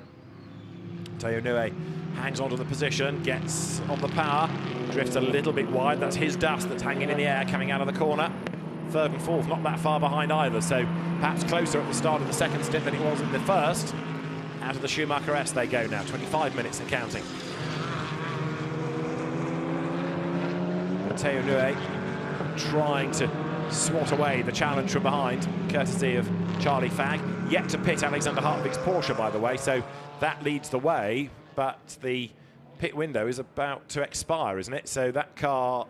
Theo Nue hangs onto the position, gets on the power, drifts a little bit wide. That's his dust that's hanging in the air coming out of the corner. Third and fourth not that far behind either, so perhaps closer at the start of the second stint than it was in the first. Out of the Schumacher S they go now, 25 minutes and counting. Theo Nue trying to swat away the challenge from behind, courtesy of Charlie Fagg. Yet to pit Alexander Hartwig's Porsche, by the way, so that leads the way, but the pit window is about to expire, isn't it? So that car,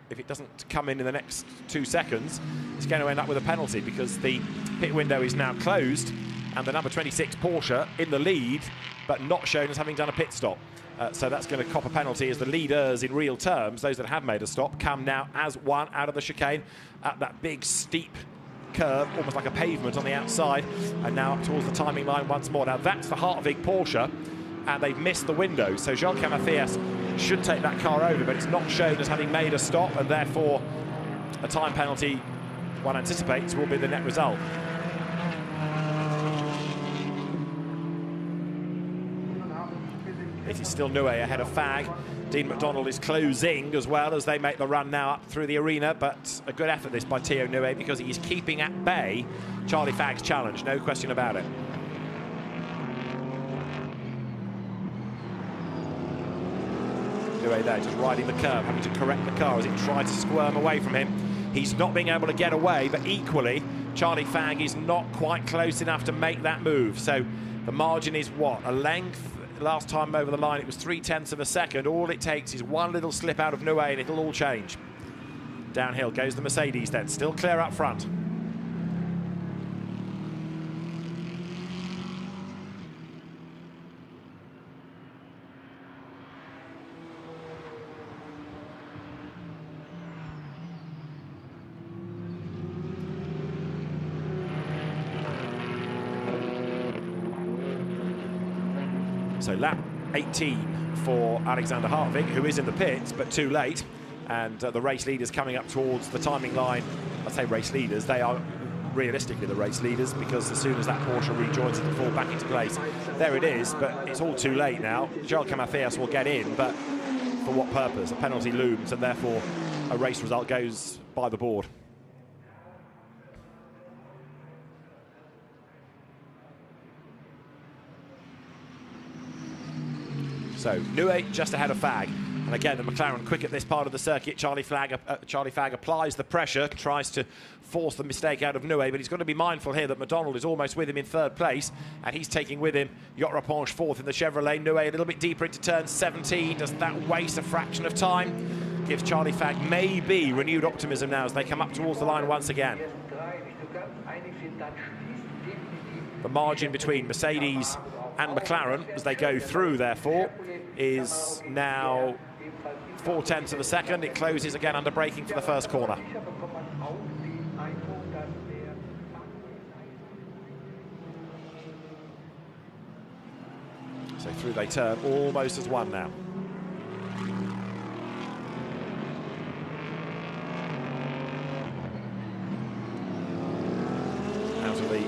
if it doesn't come in the next 2 seconds, it's going to end up with a penalty because the pit window is now closed and the number 26 Porsche in the lead, but not shown as having done a pit stop. So that's going to cop a penalty as the leaders in real terms, those that have made a stop, come now as one out of the chicane at that big steep curve, almost like a pavement on the outside, and now up towards the timing line once more. Now that's the Hartwig Porsche, and they've missed the window, so Joelke Mathias should take that car over, but it's not shown as having made a stop, and therefore a time penalty, one anticipates, will be the net result. It is still Nue ahead of Fagg. Dean McDonald is closing as well as they make the run now up through the arena, but a good effort this by Theo Nue because he is keeping at bay Charlie Fagg's challenge, no question about it. Nue there just riding the curb, having to correct the car as it tried to squirm away from him. He's not being able to get away, but equally Charlie Fagg is not quite close enough to make that move. So the margin is what, a length? Last time over the line it was 0.3 of a second. All it takes is one little slip out of Nue and it'll all change. Downhill goes the Mercedes then, still clear up front. So lap 18 for Alexander Hartwig, who is in the pits, but too late. And the race leaders coming up towards the timing line. I say race leaders, they are realistically the race leaders, because as soon as that Porsche rejoins, it'll fall back into place. There it is, but it's all too late now. Joelke Mathias will get in, but for what purpose? A penalty looms, and therefore a race result goes by the board. So Nue just ahead of Fagg, and again the McLaren quick at this part of the circuit. Charlie Fagg applies the pressure, tries to force the mistake out of Nue, but he's got to be mindful here that McDonald is almost with him in third place, and he's taking with him Yot Raponge fourth in the Chevrolet. Nue a little bit deeper into turn 17. Doesn't that waste a fraction of time? Gives Charlie Fagg maybe renewed optimism now as they come up towards the line once again. The margin between Mercedes and McLaren as they go through, therefore, is now 0.4 of a second. It closes again under braking for the first corner. So through they turn, almost as one now.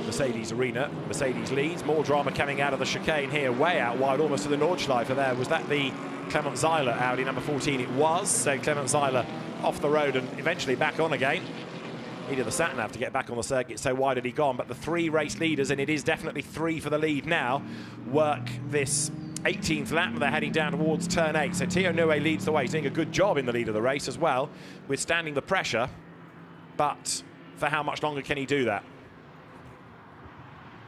Mercedes arena. Mercedes leads. More drama coming out of the chicane here, way out wide, almost to the Nordschleife there. Was that the Clement Zeiler Audi number 14? It was. So Clement Zeiler off the road and eventually back on again. Needed the sat-nav to get back on the circuit, so wide had he gone. But the three race leaders, and it is definitely three for the lead now, work this 18th lap. They're heading down towards turn 8. So Theo Nue leads the way. He's doing a good job in the lead of the race as well, withstanding the pressure. But for how much longer can he do that?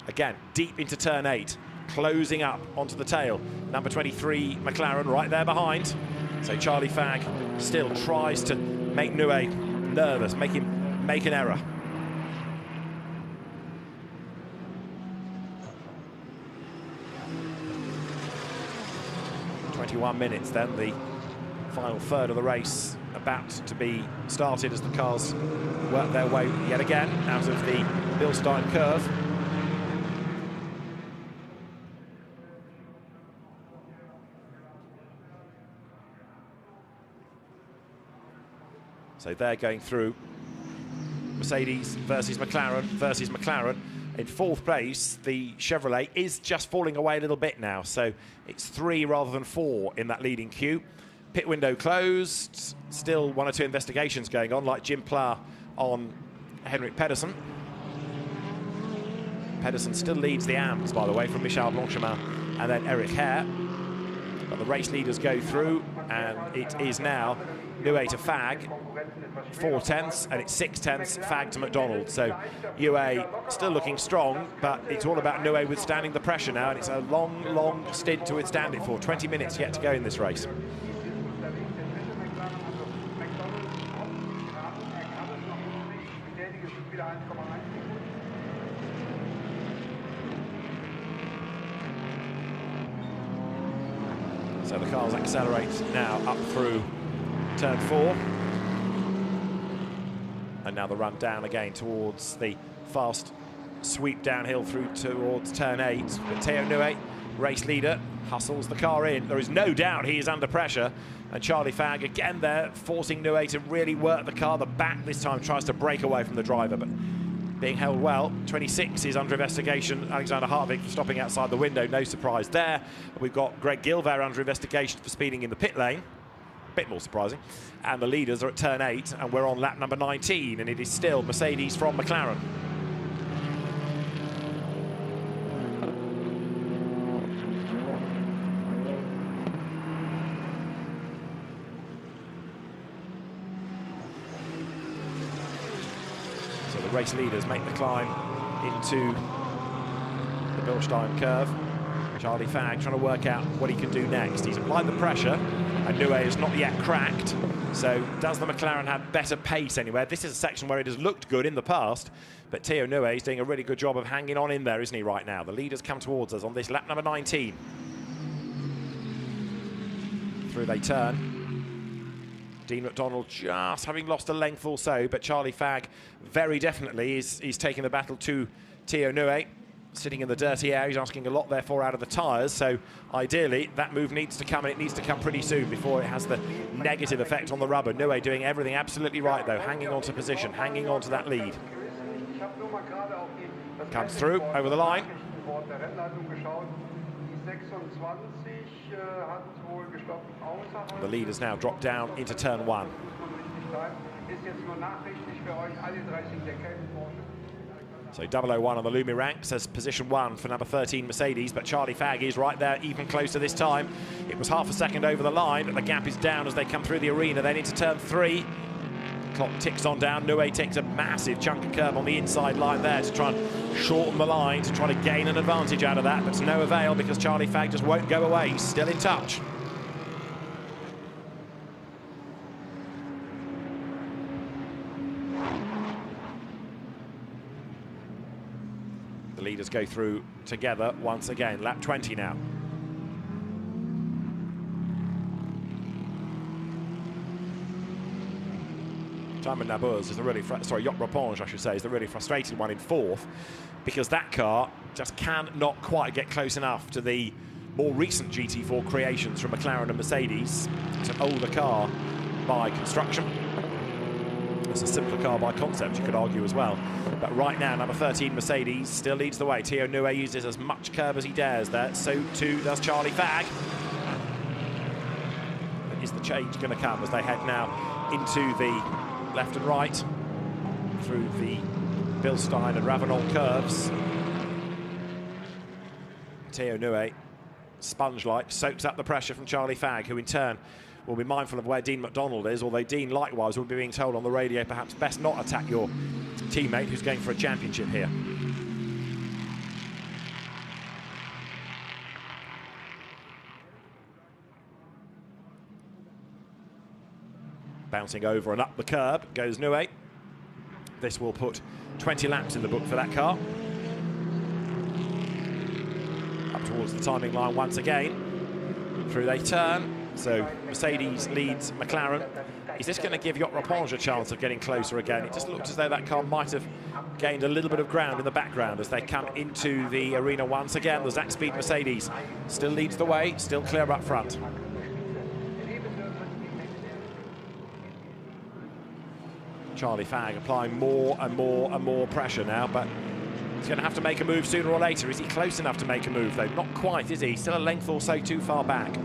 Again, deep into turn 8, closing up onto the tail. Number 23 McLaren right there behind. So Charlie Fagg still tries to make Nue nervous, make him make an error. 21 minutes then, the final third of the race about to be started as the cars work their way yet again out of the Bilstein curve. So they're going through Mercedes versus McLaren. In fourth place, the Chevrolet is just falling away a little bit now, so it's 3 rather than 4 in that leading queue. Pit window closed, still 1 or 2 investigations going on, like Jim Pla on Henrik Pedersen. Pedersen still leads the AMS, by the way, from Michel Blanchemin and then Eric Hare. But the race leaders go through, and it is now Nue to Fag, 4/10, and it's 6/10 Fag to McDonald. So UA still looking strong, but it's all about Nue withstanding the pressure now, and it's a long, long stint to withstand it for. 20 minutes yet to go in this race. So the cars accelerate now up through turn 4. And now the run down again towards the fast sweep downhill through towards turn 8. But Theo Nue, race leader, hustles the car in. There is no doubt he is under pressure. And Charlie Fag again there, forcing Nue to really work the car. The back this time tries to break away from the driver, but being held well. 26 is under investigation. Alexander Hartvig for stopping outside the window, no surprise there. We've got Greg Gilvaire under investigation for speeding in the pit lane. Bit more surprising. And the leaders are at turn 8, and we're on lap number 19, and it is still Mercedes from McLaren. So the race leaders make the climb into the Bilstein curve. Charlie Fag trying to work out what he can do next. He's applied the pressure, and Nue is not yet cracked. So does the McLaren have better pace anywhere? This is a section where it has looked good in the past, but Theo Nue is doing a really good job of hanging on in there, isn't he, right now? The leaders come towards us on this lap number 19. Through they turn. Dean McDonald just having lost a length or so, but Charlie Fag very definitely is taking the battle to Theo Nue. Sitting in the dirty air, he's asking a lot therefore out of the tyres, so ideally that move needs to come, and it needs to come pretty soon before it has the negative effect on the rubber. Nue doing everything absolutely right though, hanging on to position, hanging on to that lead. Comes through, over the line. The leaders now drop down into turn 1. So 001 on the Lumi rank says position 1 for number 13 Mercedes, but Charlie Fag is right there, even closer this time. It was half a second over the line, but the gap is down as they come through the arena, then into turn 3. Clock ticks on down. Nue takes a massive chunk of curb on the inside line there to try and shorten the line, to try to gain an advantage out of that, but to no avail because Charlie Fag just won't go away. He's still in touch. Leaders go through together once again. Lap 20 now. Timon Nabuz is the really, Jock Raponge, I should say, is the really frustrated one in 4th, because that car just cannot quite get close enough to the more recent GT4 creations from McLaren and Mercedes. It's an older car by construction. It's a simpler car by concept, you could argue as well. But right now, number 13 Mercedes still leads the way. Theo Nue uses as much curb as he dares there. So too does Charlie Fag. But is the change going to come as they head now into the left and right through the Bilstein and Ravenel curves? Theo Nue, sponge-like, soaks up the pressure from Charlie Fag, who in turn will be mindful of where Dean McDonald is, although Dean likewise will be being told on the radio perhaps best not attack your teammate who's going for a championship here. Bouncing over and up the curb goes Nue. This will put 20 laps in the book for that car. Up towards the timing line once again. through, they turn. So Mercedes leads McLaren. Is this going to give Yacht Rapinge a chance of getting closer again? It just looks as though that car might have gained a little bit of ground in the background as they come into the arena once again. The Zach Speed Mercedes still leads the way, still clear up front. Charlie Fagg applying more and more and more pressure now, but he's going to have to make a move sooner or later. Is he close enough to make a move, though? Not quite, is he? Still a length or so too far back.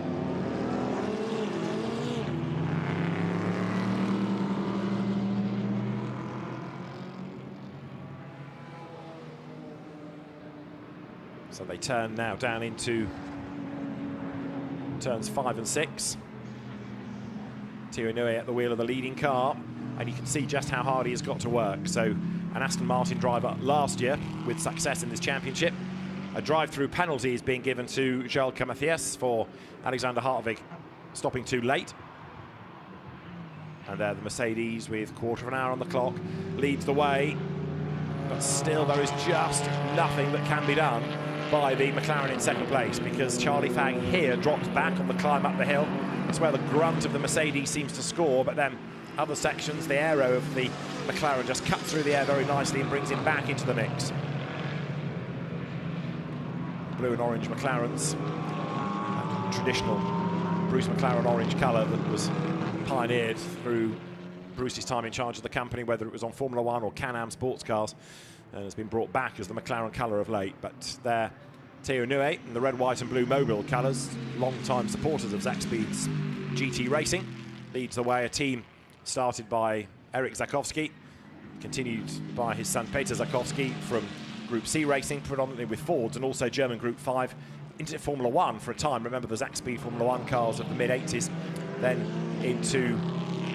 So they turn now down into turns 5 and 6. Thierry Newey at the wheel of the leading car, and you can see just how hard he has got to work. So an Aston Martin driver last year with success in this championship. A drive-through penalty is being given to Joel Mathias for Alexander Hartwig stopping too late. And there the Mercedes, with quarter of an hour on the clock, leads the way. But still there is just nothing that can be done by the McLaren in second place, because Charlie Fagg here drops back on the climb up the hill. That's where the grunt of the Mercedes seems to score, but then other sections, the aero of the McLaren just cuts through the air very nicely and brings him back into the mix. Blue and orange McLarens, that traditional Bruce McLaren orange colour that was pioneered through Bruce's time in charge of the company, whether it was on Formula One or Can-Am sports cars, and has been brought back as the McLaren colour of late. But there, Thierry Newey in the red, white and blue mobile colours, long-time supporters of Zach Speed's GT Racing, leads the way. A team started by Eric Zakowski, continued by his son Peter Zakowski from Group C Racing, predominantly with Fords, and also German Group 5 into Formula One for a time. Remember the Zach Speed Formula One cars of the mid-80s, then into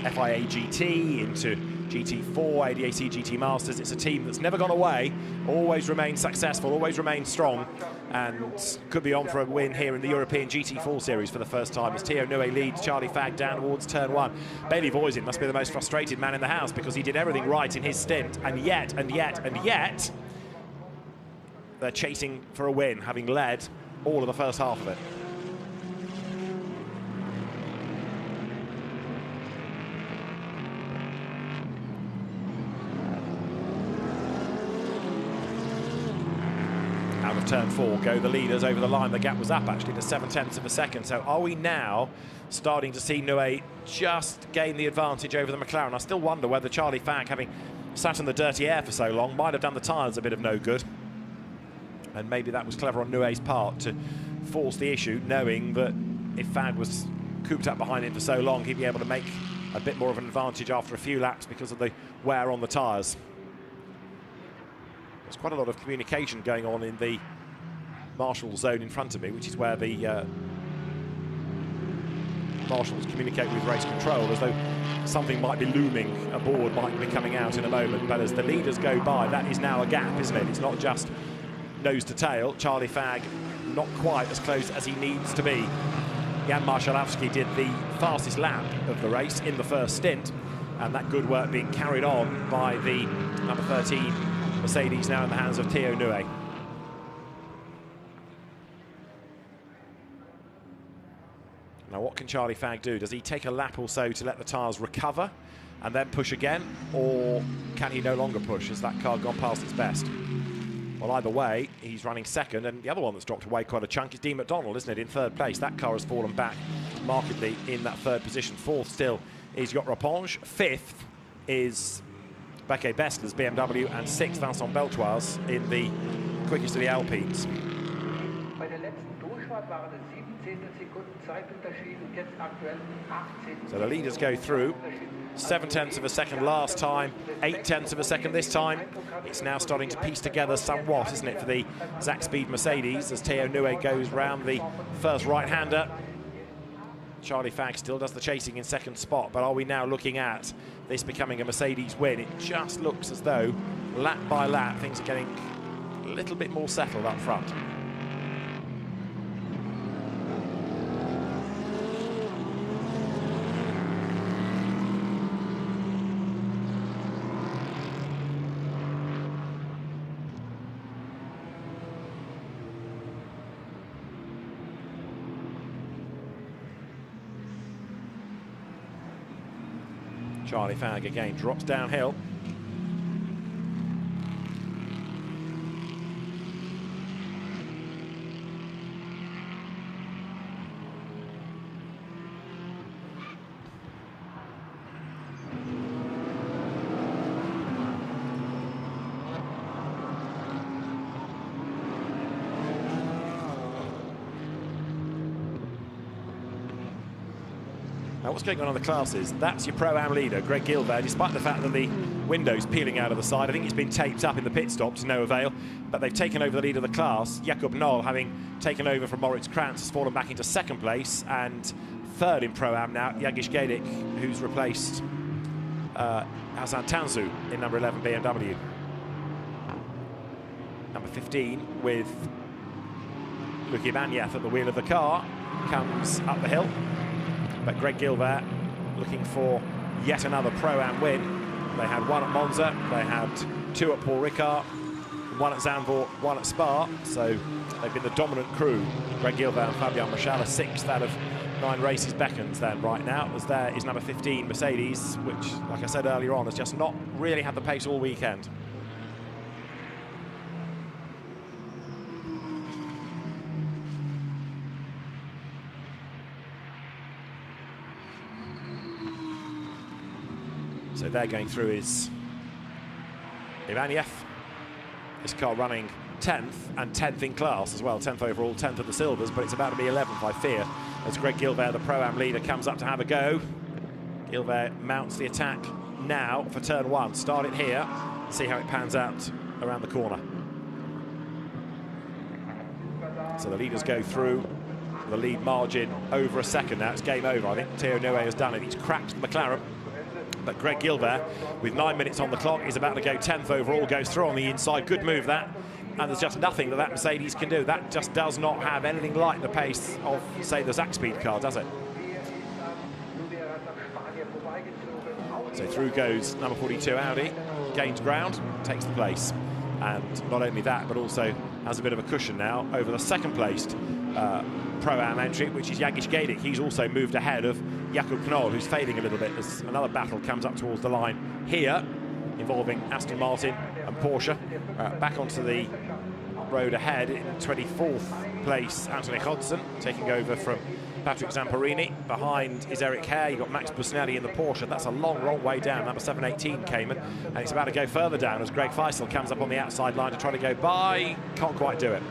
FIA GT, into GT4, ADAC GT Masters. It's a team that's never gone away, always remained successful, always remained strong, and could be on for a win here in the European GT4 series for the first time as Thierry Newey leads Charlie Fagg down towards turn 1. Bailey Voisin must be the most frustrated man in the house, because he did everything right in his stint, and yet they're chasing for a win, having led all of the first half of it. Out of turn 4 go the leaders over the line. The gap was up actually to 0.7 of a second. So are we now starting to see Newey just gain the advantage over the McLaren? I still wonder whether Charlie Fagg, having sat in the dirty air for so long, might have done the tyres a bit of no good. And maybe that was clever on Newey's part to force the issue, knowing that if Fagg was cooped up behind him for so long, he'd be able to make a bit more of an advantage after a few laps because of the wear on the tyres. There's quite a lot of communication going on in the marshal zone in front of me, which is where the marshals communicate with race control, as though something might be looming, a board might be coming out in a moment. But as the leaders go by, that is now a gap, isn't it? It's not just nose to tail. Charlie Fagg not quite as close as he needs to be. Jan Marszalowski did the fastest lap of the race in the first stint, and that good work being carried on by the number 13 Mercedes, now in the hands of Thierry Newey. Now what can Charlie Fagg do? Does he take a lap or so to let the tyres recover and then push again, or can he no longer push? Has that car gone past its best? Well, either way, he's running second, and the other one that's dropped away quite a chunk is Dean McDonald, isn't it, in third place. That car has fallen back markedly in that third position. Fourth still is Yacht Rapinge. Fifth is Bekke Bestler's BMW, and sixth Vincent Beltoise in the quickest of the Alpines. So the leaders go through. 0.7 of a second last time, 0.8 of a second this time. It's now starting to piece together somewhat, isn't it, for the Zach Speed Mercedes, as Thierry Newey goes round the first right-hander. Charlie Fagg still does the chasing in second spot, but are we now looking at this becoming a Mercedes win? It just looks as though, lap by lap, things are getting a little bit more settled up front. Charlie Fag again drops downhill. Now, what's going on in the classes? That's your Pro-Am leader, Greg Gilbert, despite the fact that the window's peeling out of the side. I think it's been taped up in the pit stop to no avail, but they've taken over the lead of the class. Jakob Knoll, having taken over from Moritz Krantz, has fallen back into second place, and third in Pro-Am now, Jagish Gedik, who's replaced Hassan Tansu in number 11 BMW. Number 15 with Luki Banyeth at the wheel of the car, comes up the hill. But Greg Gilbert looking for yet another Pro-Am win. They had one at Monza, they had two at Paul Ricard, one at Zandvoort, one at Spa. So they've been the dominant crew. Greg Gilbert and Fabian Michal are 6th out of 9 races beckons then right now. As there is number 15, Mercedes, which, like I said earlier on, has just not really had the pace all weekend. So they're going through is Ivaniev. This car running 10th and 10th in class as well, 10th overall, 10th of the Silvers, but it's about to be 11th, I fear, as Greg Gilbert, the Pro-Am leader, comes up to have a go. Gilbert mounts the attack now for turn 1. Start it here, see how it pans out around the corner. So the leaders go through. The lead margin over a second now. It's game over. I think Theo Nue has done it. He's cracked McLaren. But Greg Gilbert, with 9 minutes on the clock, is about to go 10th overall, goes through on the inside. Good move, that. And there's just nothing that Mercedes can do. That just does not have anything like the pace of, say, the Zach Speed car, does it? So through goes number 42 Audi, gains ground, takes the place. And not only that, but also has a bit of a cushion now over the second-placed Pro-Am entry, which is Jagish Gedik. He's also moved ahead of Jakob Knoll, who's fading a little bit as another battle comes up towards the line here, involving Aston Martin and Porsche. Back onto the road ahead in 24th place, Anthony Hodgson, taking over from Patrick Zamperini. Behind is Eric Hare. You've got Max Busnelli in the Porsche. That's a long, long way down. Number 718 Cayman, and it's about to go further down as Greg Feisel comes up on the outside line to try to go by. Can't quite do it.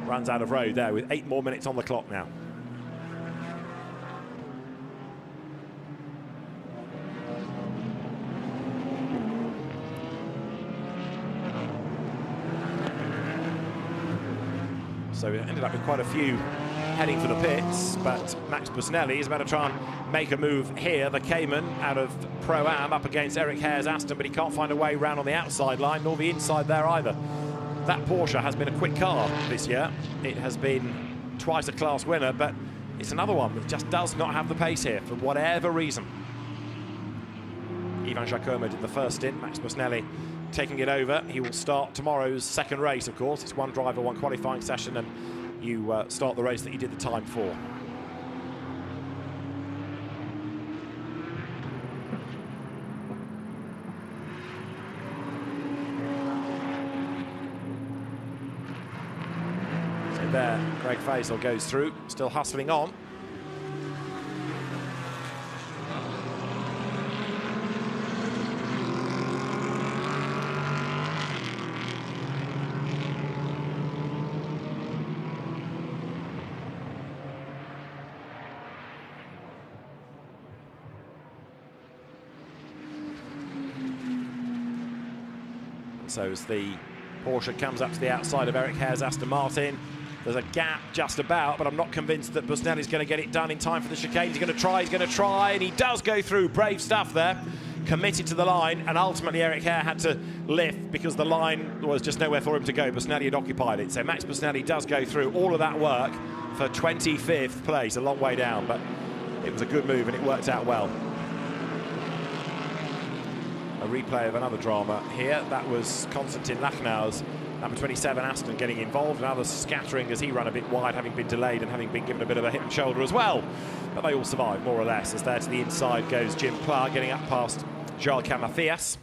Runs out of road there with 8 more minutes on the clock now. So it ended up with quite a few heading for the pits, but Max Busnelli is about to try and make a move here. The Cayman out of Pro-Am up against Eric Hare's Aston, but he can't find a way round on the outside line, nor the inside there either. That Porsche has been a quick car this year. It has been twice a class winner, but it's another one that just does not have the pace here for whatever reason. Ivan Jacoma did the first stint, Max Busnelli taking it over. He will start tomorrow's second race, of course. It's one driver, one qualifying session, and you start the race that you did the time for. So there, Greg Feisel goes through, still hustling on. So as the Porsche comes up to the outside of Eric Hare's Aston Martin, there's a gap just about, but I'm not convinced that Busnelli's going to get it done in time for the chicane. He's going to try, and he does go through. Brave stuff there. Committed to the line, and ultimately Eric Hare had to lift because the line was just nowhere for him to go. Busnelli had occupied it. So Max Busnelli does go through all of that work for 25th place, a long way down, but it was a good move and it worked out well. A replay of another drama here. That was Konstantin Lachnau's number 27 Aston getting involved, and others scattering as he ran a bit wide, having been delayed and having been given a bit of a hit and shoulder as well but they all survive, more or less, as there to the inside goes Jim Pla, getting up past Joachim Matthias.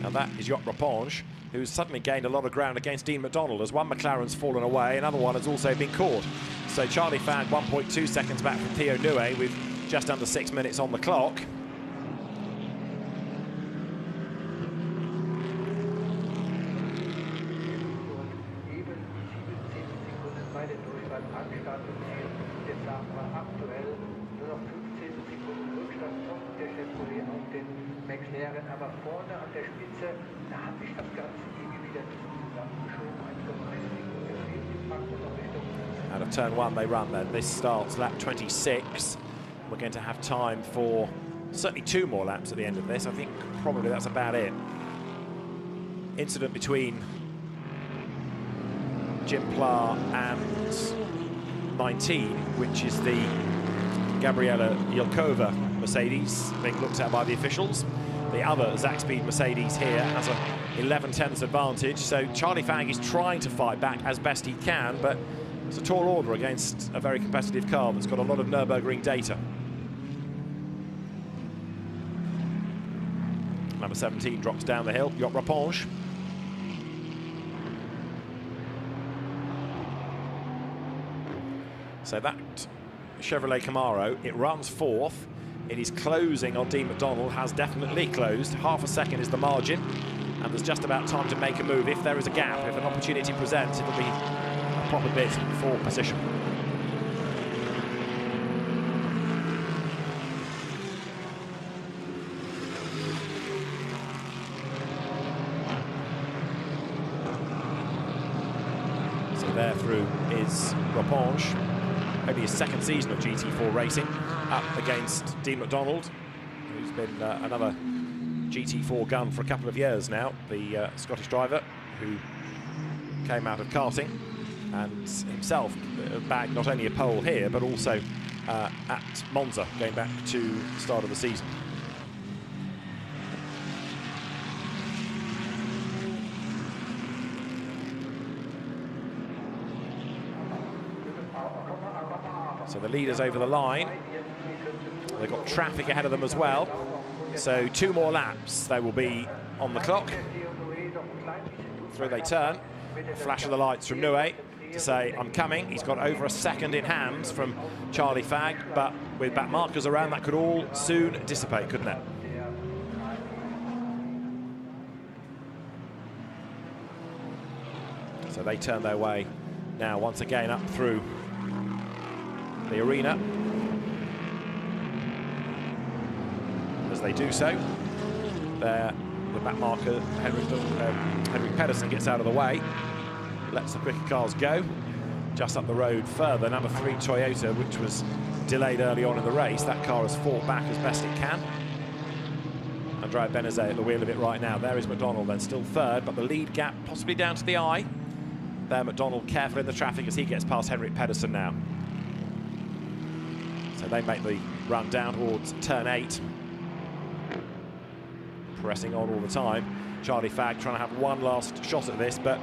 Now that is Jock Rapponge, who's suddenly gained a lot of ground against Dean McDonald, as one McLaren's fallen away, another one has also been caught. So Charlie Fagg 1.2 seconds back from Theo Nue with just under 6 minutes on the clock. Aber vorne an der Spitze, da hat sich das Ganze irgendwie wieder zusammengeschoben. Out of turn one they run then. This starts lap 26. We're going to have time for certainly 2 more laps at the end of this. I think probably that's about it. Incident between Jim Pla and 19, which is the Gabriela Yelkova Mercedes being looked at by the officials. The other Zakspeed Mercedes here has a 11/10ths advantage, so Charlie Fagg is trying to fight back as best he can, but it's a tall order against a very competitive car that's got a lot of Nürburgring data. Number 17 drops down the hill, Jock Rapponge. So that Chevrolet Camaro, it runs 4th. It is closing on Dean McDonald, has definitely closed. Half a second is the margin, and there's just about time to make a move. If there is a gap, if an opportunity presents, it'll be a proper bit for position. So there through is Rapponge. Only his 2nd season of GT4 racing, up against Dean McDonald, who's been another GT4 gun for a couple of years now, the Scottish driver who came out of karting and himself bagged not only a pole here, but also at Monza, going back to the start of the season. So the leaders over the line. They've got traffic ahead of them as well. So 2 more laps, they will be on the clock. Through they turn. A flash of the lights from Nue to say, I'm coming. He's got over a second in hand from Charlie Fagg, but with back markers around, that could all soon dissipate, couldn't it? So they turn their way now once again up through the arena. As they do so, there the back marker Henrik Pedersen gets out of the way, lets the quicker cars go. Just up the road further, number 3 Toyota, which was delayed early on in the race. That car has fought back as best it can. Andrea Benezet at the wheel of it right now. There is McDonald then, still 3rd, but the lead gap possibly down to the eye. There McDonald careful in the traffic as he gets past Henrik Pedersen now. So they make the run down towards turn 8. Pressing on all the time. Charlie Fagg trying to have one last shot at this, but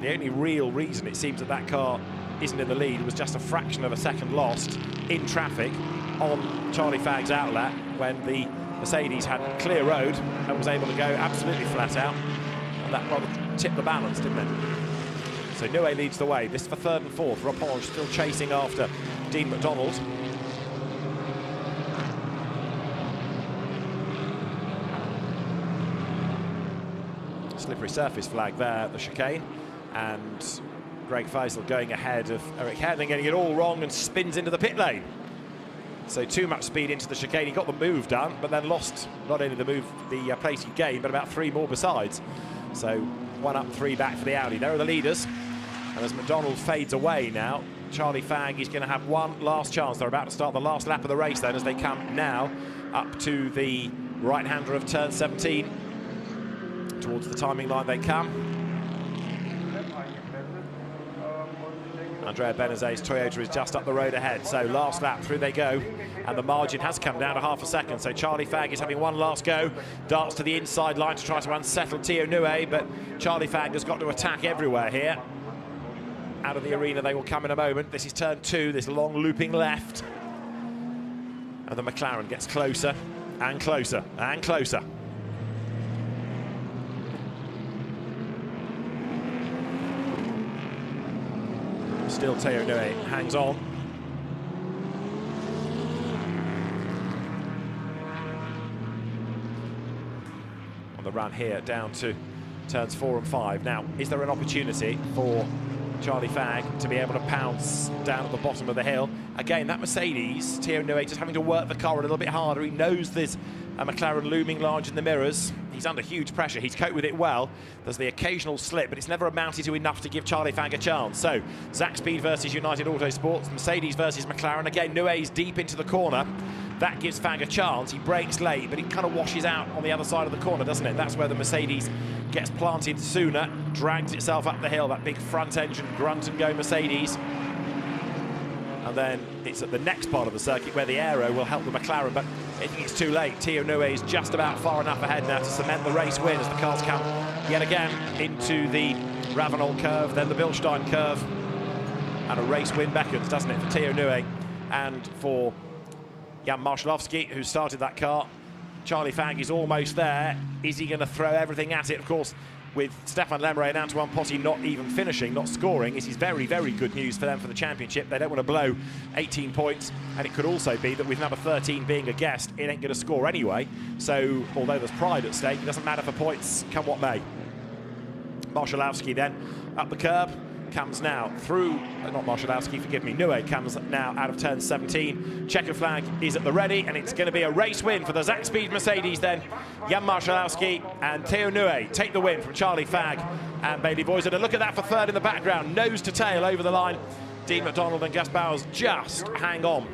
the only real reason it seems that that car isn't in the lead was just a fraction of a second lost in traffic on Charlie Fagg's outlet when the Mercedes had clear road and was able to go absolutely flat out, and that rather tipped the balance, didn't it? So Nue leads the way. This for 3rd and 4th. Rapponge still chasing after Dean McDonald. Slippery surface flag there at the chicane, and Greg Faisal going ahead of Eric Herling, getting it all wrong and spins into the pit lane. So too much speed into the chicane. He got the move done, but then lost not only the move, the place he gained, but about 3 more besides. So 1 up, 3 back for the Audi. There are the leaders, and as McDonald fades away now, Charlie Fagg is going to have one last chance. They're about to start the last lap of the race then, as they come now up to the right-hander of turn 17. Towards the timing line they come. Andrea Benezet's Toyota is just up the road ahead, so last lap, through they go, and the margin has come down to half a second, so Charlie Fagg is having one last go, darts to the inside line to try to unsettle Theo Nue, but Charlie Fagg has got to attack everywhere here. Out of the arena they will come in a moment. This is turn 2, this long looping left, and the McLaren gets closer and closer and closer. Still Theo Nue hangs on. On the run here down to turns 4 and 5. Now, is there an opportunity for Charlie Fagg to be able to pounce down at the bottom of the hill? Again, that Mercedes, Theo Nue, just having to work the car a little bit harder. He knows there's a McLaren looming large in the mirrors. He's under huge pressure. He's coped with it well. There's the occasional slip, but it's never amounted to enough to give Charlie Fagg a chance. So, Zach Speed versus United Autosports, Mercedes versus McLaren. Again, Nue's deep into the corner. That gives Fagg a chance. He brakes late, but it kind of washes out on the other side of the corner, doesn't it? That's where the Mercedes gets planted sooner, drags itself up the hill, that big front-engine grunt-and-go Mercedes. And then it's at the next part of the circuit where the aero will help the McLaren, but I think it's too late. Theo Nue is just about far enough ahead now to cement the race win as the cars come yet again into the Ravenel curve, then the Bilstein curve. And a race win beckons, doesn't it, for Theo Nue and for Jan Marszalowski, who started that car. Charlie Fagg is almost there. Is he going to throw everything at it? Of course, with Stefan Lemre and Antoine Potty not even finishing, not scoring, this is very, very good news for them for the championship. They don't want to blow 18 points, and it could also be that with number 13 being a guest, it ain't going to score anyway. So, although there's pride at stake, it doesn't matter for points, come what may. Marszalowski then up the curb, comes now through, not Marszalowski, forgive me, Nue comes now out of turn 17. Checkered flag is at the ready, and it's going to be a race win for the Zach Speed Mercedes then. Jan Marszalowski and Theo Nue take the win from Charlie Fagg and Bailey Voisin. And look at that for third in the background, nose to tail over the line. Dean McDonald and Gus Bowers just hang on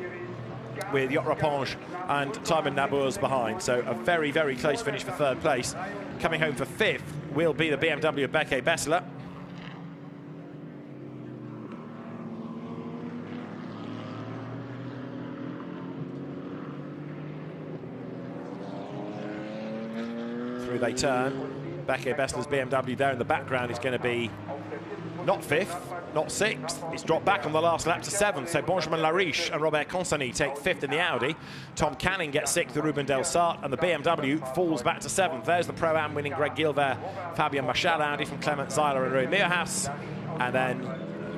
with Yot Raponge and Timon Nabours behind. So a very, very close finish for third place. Coming home for fifth will be the BMW of Beke Bessler. They turn. Beke Bessler's BMW there in the background is going to be not fifth, not sixth. It's dropped back on the last lap to seventh. So Benjamin Lariche and Robert Consani take fifth in the Audi. Tom Canning gets sixth, the Ruben Del Sart, and the BMW falls back to seventh. There's the Pro-Am winning Greg Gilbert, Fabian Machal Audi from Clement Zeiler and Rui Meerhaus. And then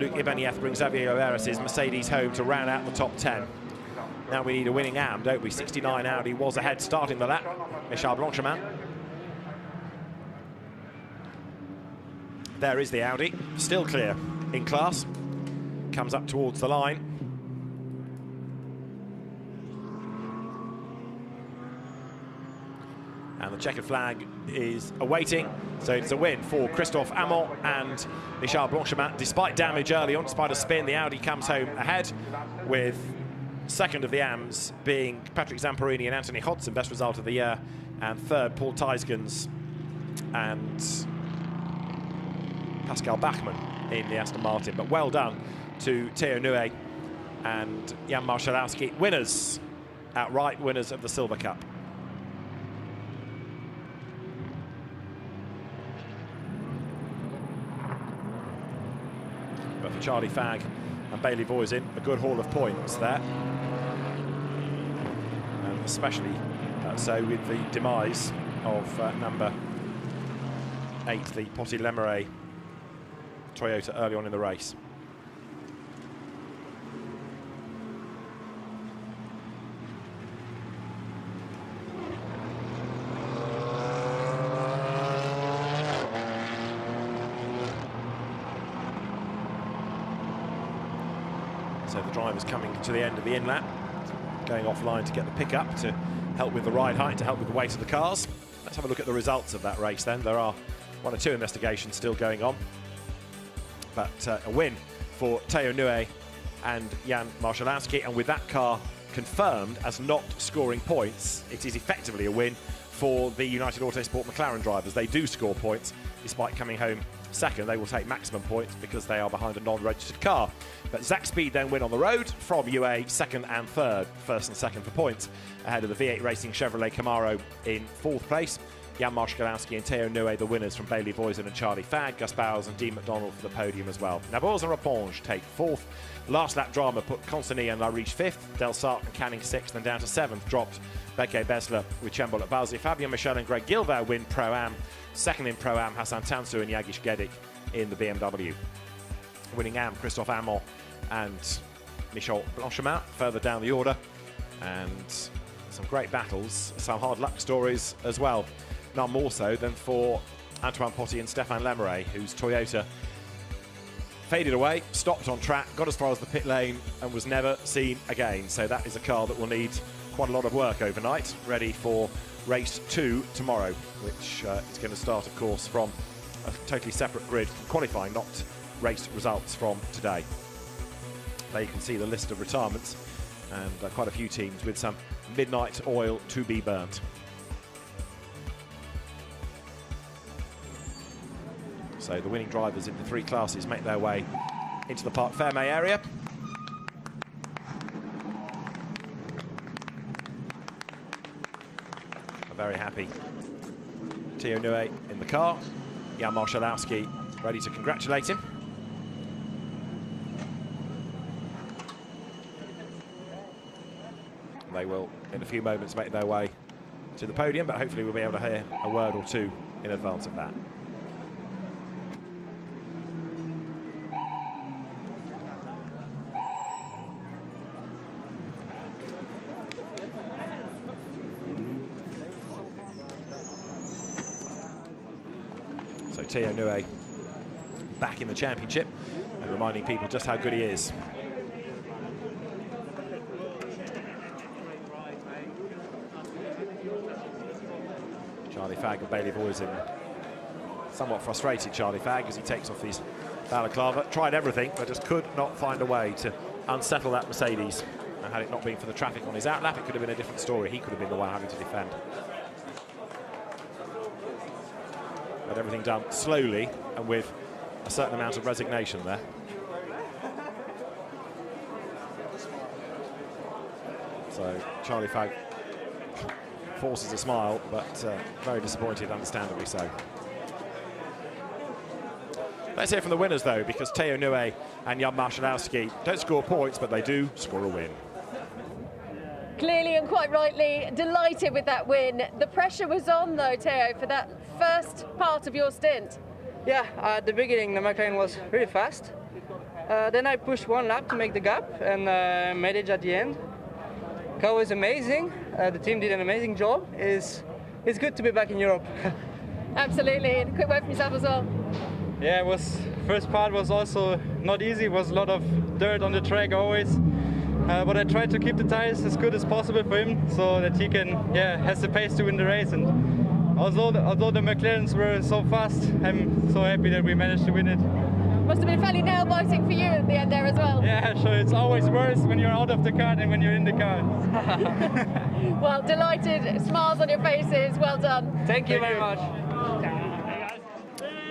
Luc Ibanez brings Xavier Oeris' Mercedes home to round out the top 10. Now we need a winning AM, don't we? 69 Audi was ahead starting the lap. Michel Blanchemin. There is the Audi, still clear in class. Comes up towards the line. And the checkered flag is awaiting. So it's a win for Christophe Amont and Michel Blanchemin. Despite damage early on, despite a spin, the Audi comes home ahead, with second of the AMs being Patrick Zamparini and Anthony Hodson, best result of the year. And third, Paul Tysgens and Pascal Bachmann in the Aston Martin. But well done to Theo Nue and Jan Marszalowski, winners, outright winners of the Silver Cup. But for Charlie Fagg and Bailey Voisin, a good haul of points there. And especially so with the demise of number 8, the Potty Lemre Toyota early on in the race. So the driver's coming to the end of the inlet, going offline to get the pickup to help with the ride height, to help with the weight of the cars. Let's have a look at the results of that race then. There are 1 or 2 investigations still going on. But a win for Theo Nue and Jan Marszalowski, and with that car confirmed as not scoring points, it is effectively a win for the United Autosport McLaren drivers. They do score points despite coming home second. They will take maximum points because they are behind a non-registered car. But Zach Speed then win on the road from UA second and third, first and second for points, ahead of the V8 Racing Chevrolet Camaro in fourth place. Jan Marszkalowski and Theo Nue, the winners from Bailey Voisin and Charlie Fagg. Gus Bowles and Dean McDonald for the podium as well. Nabours and Raponge take fourth. Last lap drama put Consigny and LaRiche fifth. Delsart and Canning sixth, and down to seventh dropped Beke Besler with Chembol at Balzi. Fabien Michel and Greg Gilbert win Pro-Am. Second in Pro-Am, Hassan Tansu and Yagish Gedik in the BMW. Winning Am, Christophe Amon and Michel Blanchemont further down the order. And some great battles, some hard luck stories as well. None more so than for Antoine Potty and Stéphane Lemeray, whose Toyota faded away, stopped on track, got as far as the pit lane and was never seen again. So that is a car that will need quite a lot of work overnight, ready for race 2 tomorrow, which is going to start, of course, from a totally separate grid from qualifying, not race results from today. There you can see the list of retirements and quite a few teams with some midnight oil to be burnt. So the winning drivers in the three classes make their way into the Parc Fermé area. A very happy Theo Nue in the car. Jan Marszkalowski ready to congratulate him. They will, in a few moments, make their way to the podium, but hopefully we'll be able to hear a word or two in advance of that. So Theo Nue back in the championship and reminding people just how good he is. Charlie Fagg and Bailey Voisin. Somewhat frustrated, Charlie Fagg, as he takes off his balaclava. Tried everything, but just could not find a way to unsettle that Mercedes. And had it not been for the traffic on his outlap, it could have been a different story. He could have been the one having to defend. But everything done slowly and with a certain amount of resignation there. So Charlie Fagg forces a smile, but very disappointed, understandably so. Let's hear from the winners, though, because Theo Nue and Jan Marszkalowski don't score points, but they do score a win. Clearly and quite rightly delighted with that win. The pressure was on, though, Theo, for that first part of your stint. Yeah, at the beginning the McLaren was really fast. Then I pushed one lap to make the gap and made it at the end. Car was amazing. The team did an amazing job. It's good to be back in Europe. Absolutely, and a quick word from yourself as well. Yeah, it was, first part was also not easy. It was a lot of dirt on the track always. But I tried to keep the tires as good as possible for him so that he can, has the pace to win the race. And although the McLarens were so fast, I'm so happy that we managed to win it. Must have been fairly nail-biting for you at the end there as well. Yeah, sure. It's always worse when you're out of the car than when you're in the car. Well, delighted, smiles on your faces. Well done. Thank you very much.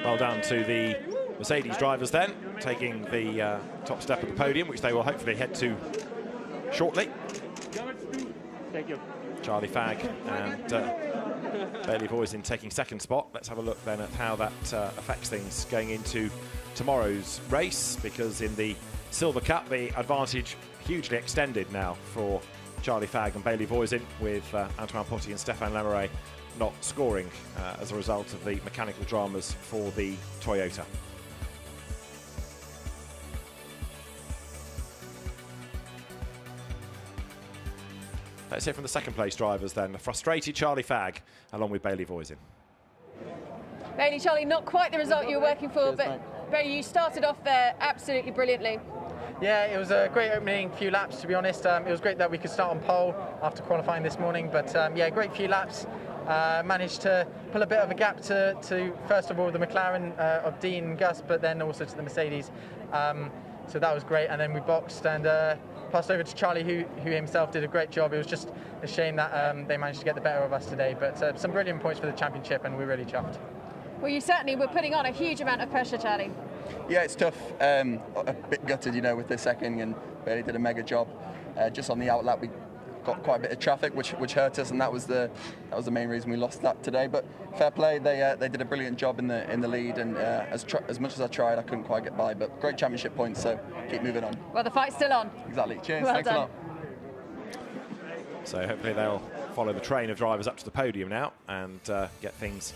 Well done to the Mercedes drivers then, taking the top step of the podium, which they will hopefully head to shortly. Thank you. Charlie Fagg and Bailey Voisin taking second spot. Let's have a look then at how that affects things going into tomorrow's race, because in the Silver Cup the advantage hugely extended now for Charlie Fagg and Bailey Voisin, with Antoine Potty and Stéphane Lemeray not scoring as a result of the mechanical dramas for the Toyota. Let's hear from the second place drivers then. A frustrated Charlie Fagg along with Bailey Voisin. Bailey, Charlie, not quite the result you were working for, but Bailey, you started off there absolutely brilliantly. Yeah, it was a great opening few laps, to be honest. It was great that we could start on pole after qualifying this morning, but yeah, great few laps. Managed to pull a bit of a gap to first of all the McLaren of Dean and Gus, but then also to the Mercedes. So that was great, and then we boxed and passed over to Charlie, who himself did a great job. It was just a shame that they managed to get the better of us today. But some brilliant points for the championship, and we're really chuffed. Well, you certainly were putting on a huge amount of pressure, Charlie. Yeah, it's tough. A bit gutted, with the second, and Bailey did a mega job. Just on the outlap, we got quite a bit of traffic, which hurt us, and that was the main reason we lost that today. But fair play, they did a brilliant job in the lead, and as much as I tried, I couldn't quite get by. But great championship points, so keep moving on. Well, the fight's still on. Exactly. Cheers. Well Thanks done. a lot. So hopefully they'll follow the train of drivers up to the podium now and get things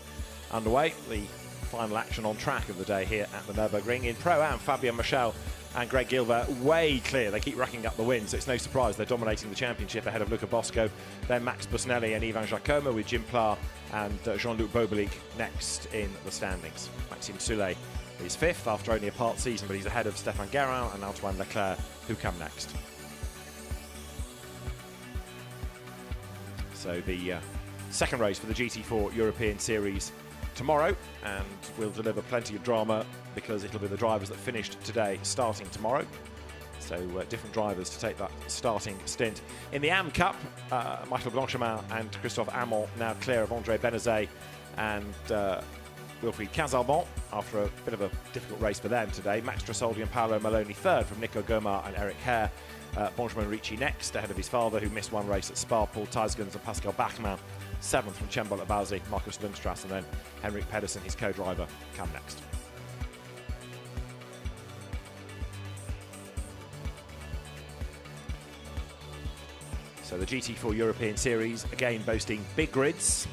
underway. The final action on track of the day here at the Nürburgring. In Pro-Am, Fabien Michel and Greg Gilbert way clear. They keep racking up the wins, so it's no surprise they're dominating the championship ahead of Luca Bosco, then Max Busnelli and Ivan Jacoma, with Jim Pla and Jean-Luc Bobelic next in the standings. Maxime Soulet is fifth after only a part season, but he's ahead of Stéphane Guérin and Antoine Leclerc, who come next. So the second race for the GT4 European Series tomorrow, and we'll deliver plenty of drama because it'll be the drivers that finished today starting tomorrow. So different drivers to take that starting stint. In the AM Cup, Michael Blanchemin and Christophe Amon now clear of André Benazet and Wilfried Casalbon after a bit of a difficult race for them today. Max Trasoldi and Paolo Maloney third from Nico Gomar and Eric Hare. Benjamin Ricci next, ahead of his father, who missed one race at Spa, Paul Teisgens and Pascal Bachmann. Seventh from Chembol Abazi, Marcus Lundstrass, and then Henrik Pedersen, his co-driver, come next. So the GT4 European Series, again boasting big grids,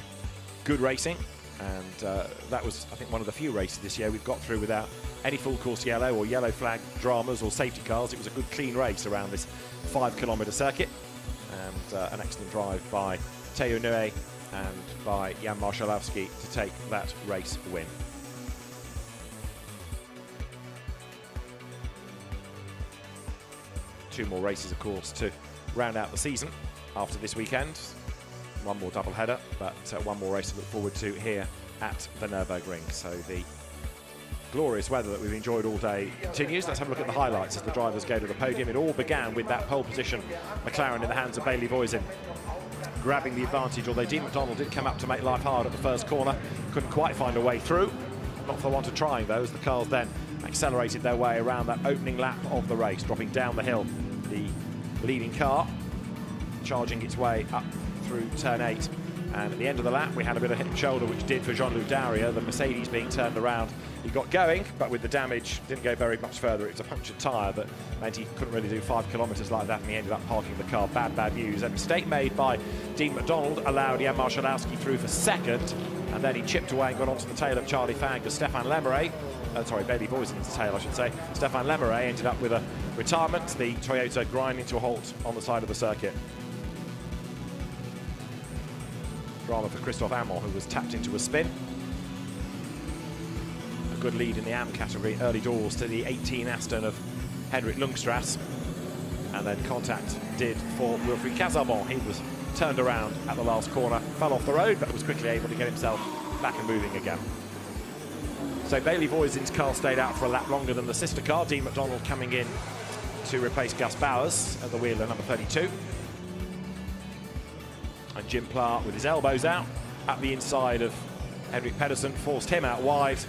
good racing, and that was, I think, one of the few races this year we've got through without any full course yellow or yellow flag dramas or safety cars. It was a good clean race around this 5-kilometre circuit, and an excellent drive by Théo Nuet and by Jan Marszalowski to take that race win. Two more races, of course, to round out the season after this weekend. One more double header, but one more race to look forward to here at the Nürburgring. So the glorious weather that we've enjoyed all day continues. Let's have a look at the highlights as the drivers go to the podium. It all began with that pole position McLaren in the hands of Bailey Voisin, grabbing the advantage, although Dean McDonald did come up to make life hard at the first corner. Couldn't quite find a way through. Not for want of trying, though, as the cars then accelerated their way around that opening lap of the race, dropping down the hill. The leading car charging its way up through turn 8. And at the end of the lap, we had a bit of hip and shoulder, which did for Jean-Luc Daria. The Mercedes being turned around, he got going, but with the damage, didn't go very much further. It was a punctured tyre that meant he couldn't really do 5 kilometres like that, and he ended up parking the car. Bad news. A mistake made by Dean McDonald allowed Jan Marszalowski through for second, and then he chipped away and got onto the tail of Charlie Fag as Stéphane Lemeray, Bailey Voisin's tail, I should say. Stéphane Lemeray ended up with a retirement, the Toyota grinding to a halt on the side of the circuit. Drama for Christophe Amon, who was tapped into a spin. A good lead in the AM category, early doors to the 18 Aston of Henrik Lundstrass. And then contact did for Wilfried Casalbon. He was turned around at the last corner, fell off the road, but was quickly able to get himself back and moving again. So Bailey Voisin's car stayed out for a lap longer than the sister car. Dean McDonald coming in to replace Gus Bowers at the wheel of number 32. And Jim Pla, with his elbows out at the inside of Henrik Pedersen, forced him out wide,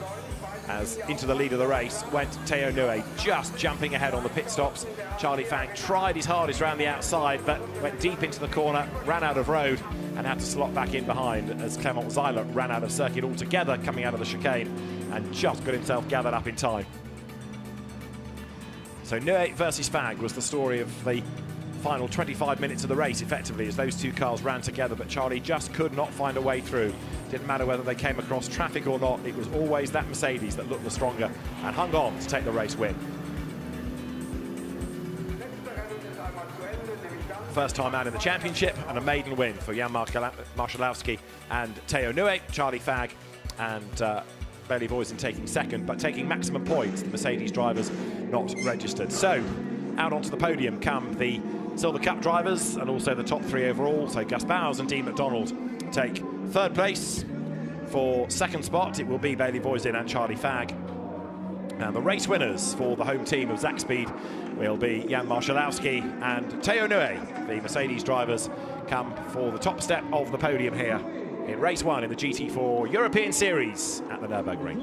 as into the lead of the race went Théo Nuet, just jumping ahead on the pit stops. Charlie Fang tried his hardest around the outside, but went deep into the corner, ran out of road, and had to slot back in behind as Clement Zeiler ran out of circuit altogether coming out of the chicane, and just got himself gathered up in time. So Nuet versus Fag was the story of the final 25 minutes of the race, effectively, as those two cars ran together, but Charlie just could not find a way through. Didn't matter whether they came across traffic or not, it was always that Mercedes that looked the stronger and hung on to take the race win. First time out in the championship, and a maiden win for Jan Marszalowski and Théo Nuet. Charlie Fag and Bailey Voisin taking second, but taking maximum points. The Mercedes drivers not registered. So out onto the podium come the Silver Cup drivers and also the top three overall. So Gus Bowers and Dean McDonald take third place. For second spot, it will be Bailey Voisin and Charlie Fag. And the race winners for the home team of Zakspeed will be Jan Marszalowski and Theo Nue. The Mercedes drivers come for the top step of the podium here in race 1 in the GT4 European Series at the Nürburgring.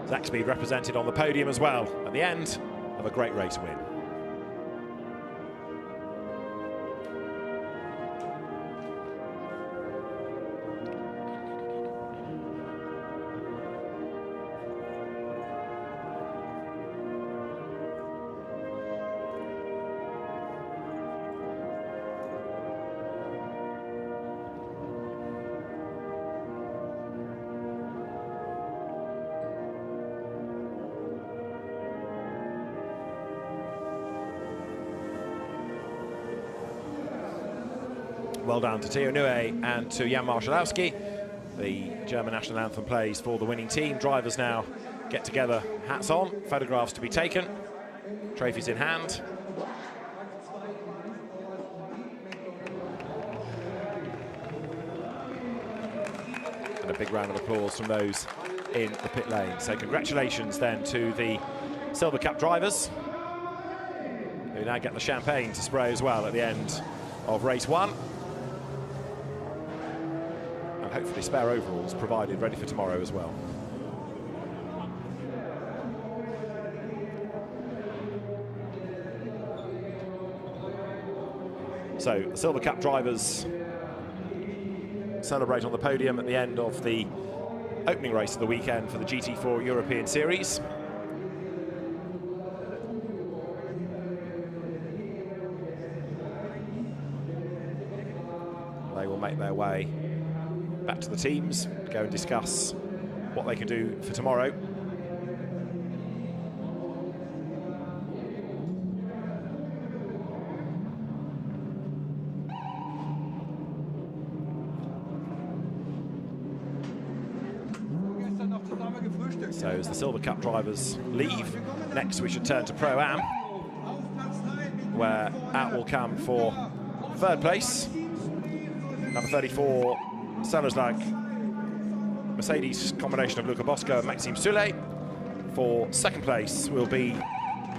Zakspeed represented on the podium as well at the end of a great race win. Well done to Theo Nue and to Jan Marszalowski. The German national anthem plays for the winning team. Drivers now get together, hats on, photographs to be taken, trophies in hand. And a big round of applause from those in the pit lane. So congratulations then to the Silver Cup drivers, who now get the champagne to spray as well at the end of race 1. And hopefully spare overalls provided ready for tomorrow as well. So the Silver Cup drivers celebrate on the podium at the end of the opening race of the weekend for the GT4 European Series. They will make their way back to the teams to go and discuss what they can do for tomorrow. So as the Silver Cup drivers leave, next we should turn to Pro-Am, where out will come for third place number 34 Stanislav Mercedes combination of Luca Bosco and Maxime Soule. For second place will be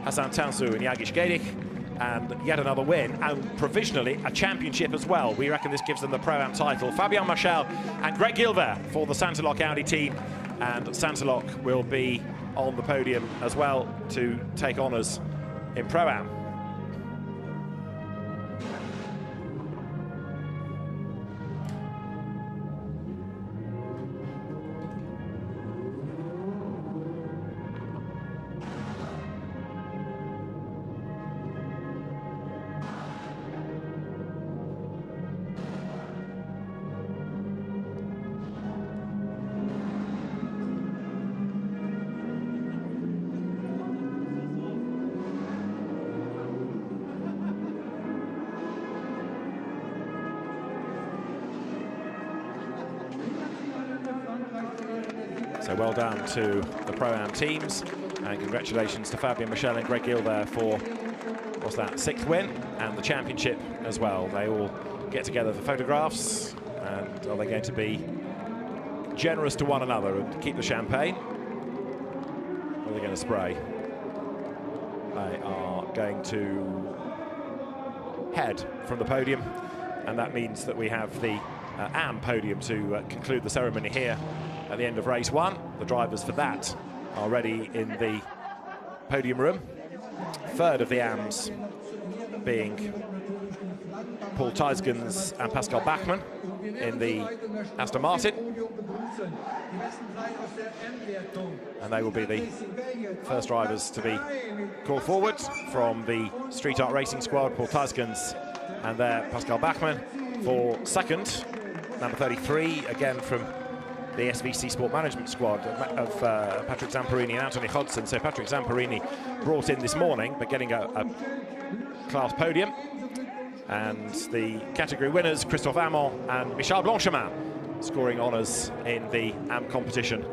Hassan Tansu and Yagish Gedik, and yet another win, and provisionally a championship as well. We reckon this gives them the Pro-Am title. Fabien Marchal and Greg Gilbert for the Santalok Audi team, and Santalok will be on the podium as well to take honours in Pro-Am. So well done to the Pro-Am teams, and congratulations to Fabien Marchal and Greg Gilbert for, what's that, 6th win, and the championship as well. They all get together for photographs, and are they going to be generous to one another and keep the champagne? Or are they going to spray? They are going to head from the podium, and that means that we have the AM podium to conclude the ceremony here at the end of race 1. The drivers for that are ready in the podium room. Third of the AMs being Paul Teisgens and Pascal Bachmann in the Aston Martin. And they will be the first drivers to be called forward from the Street Art Racing squad. Paul Teisgens and there Pascal Bachmann. For second, number 33, again from the SVC Sport Management squad of Patrick Zamperini and Anthony Hodgson. So Patrick Zamperini brought in this morning, but getting a class podium. And the category winners, Christophe Amon and Michel Blanchemin, scoring honours in the AM competition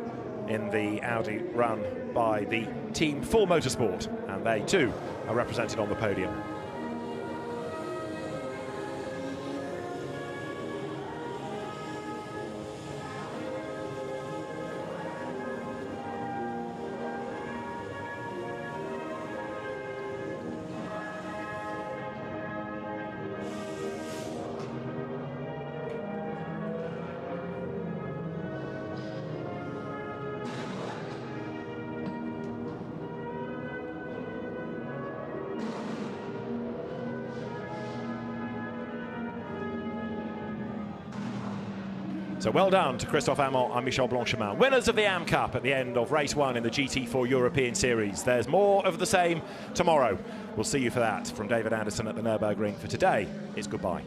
in the Audi run by the team Full Motorsport. And they too are represented on the podium. So well done to Christophe Amont and Michel Blanchemin, winners of the AM Cup at the end of race 1 in the GT4 European Series. There's more of the same tomorrow. We'll see you for that. From David Anderson at the Nürburgring, for today, it's goodbye.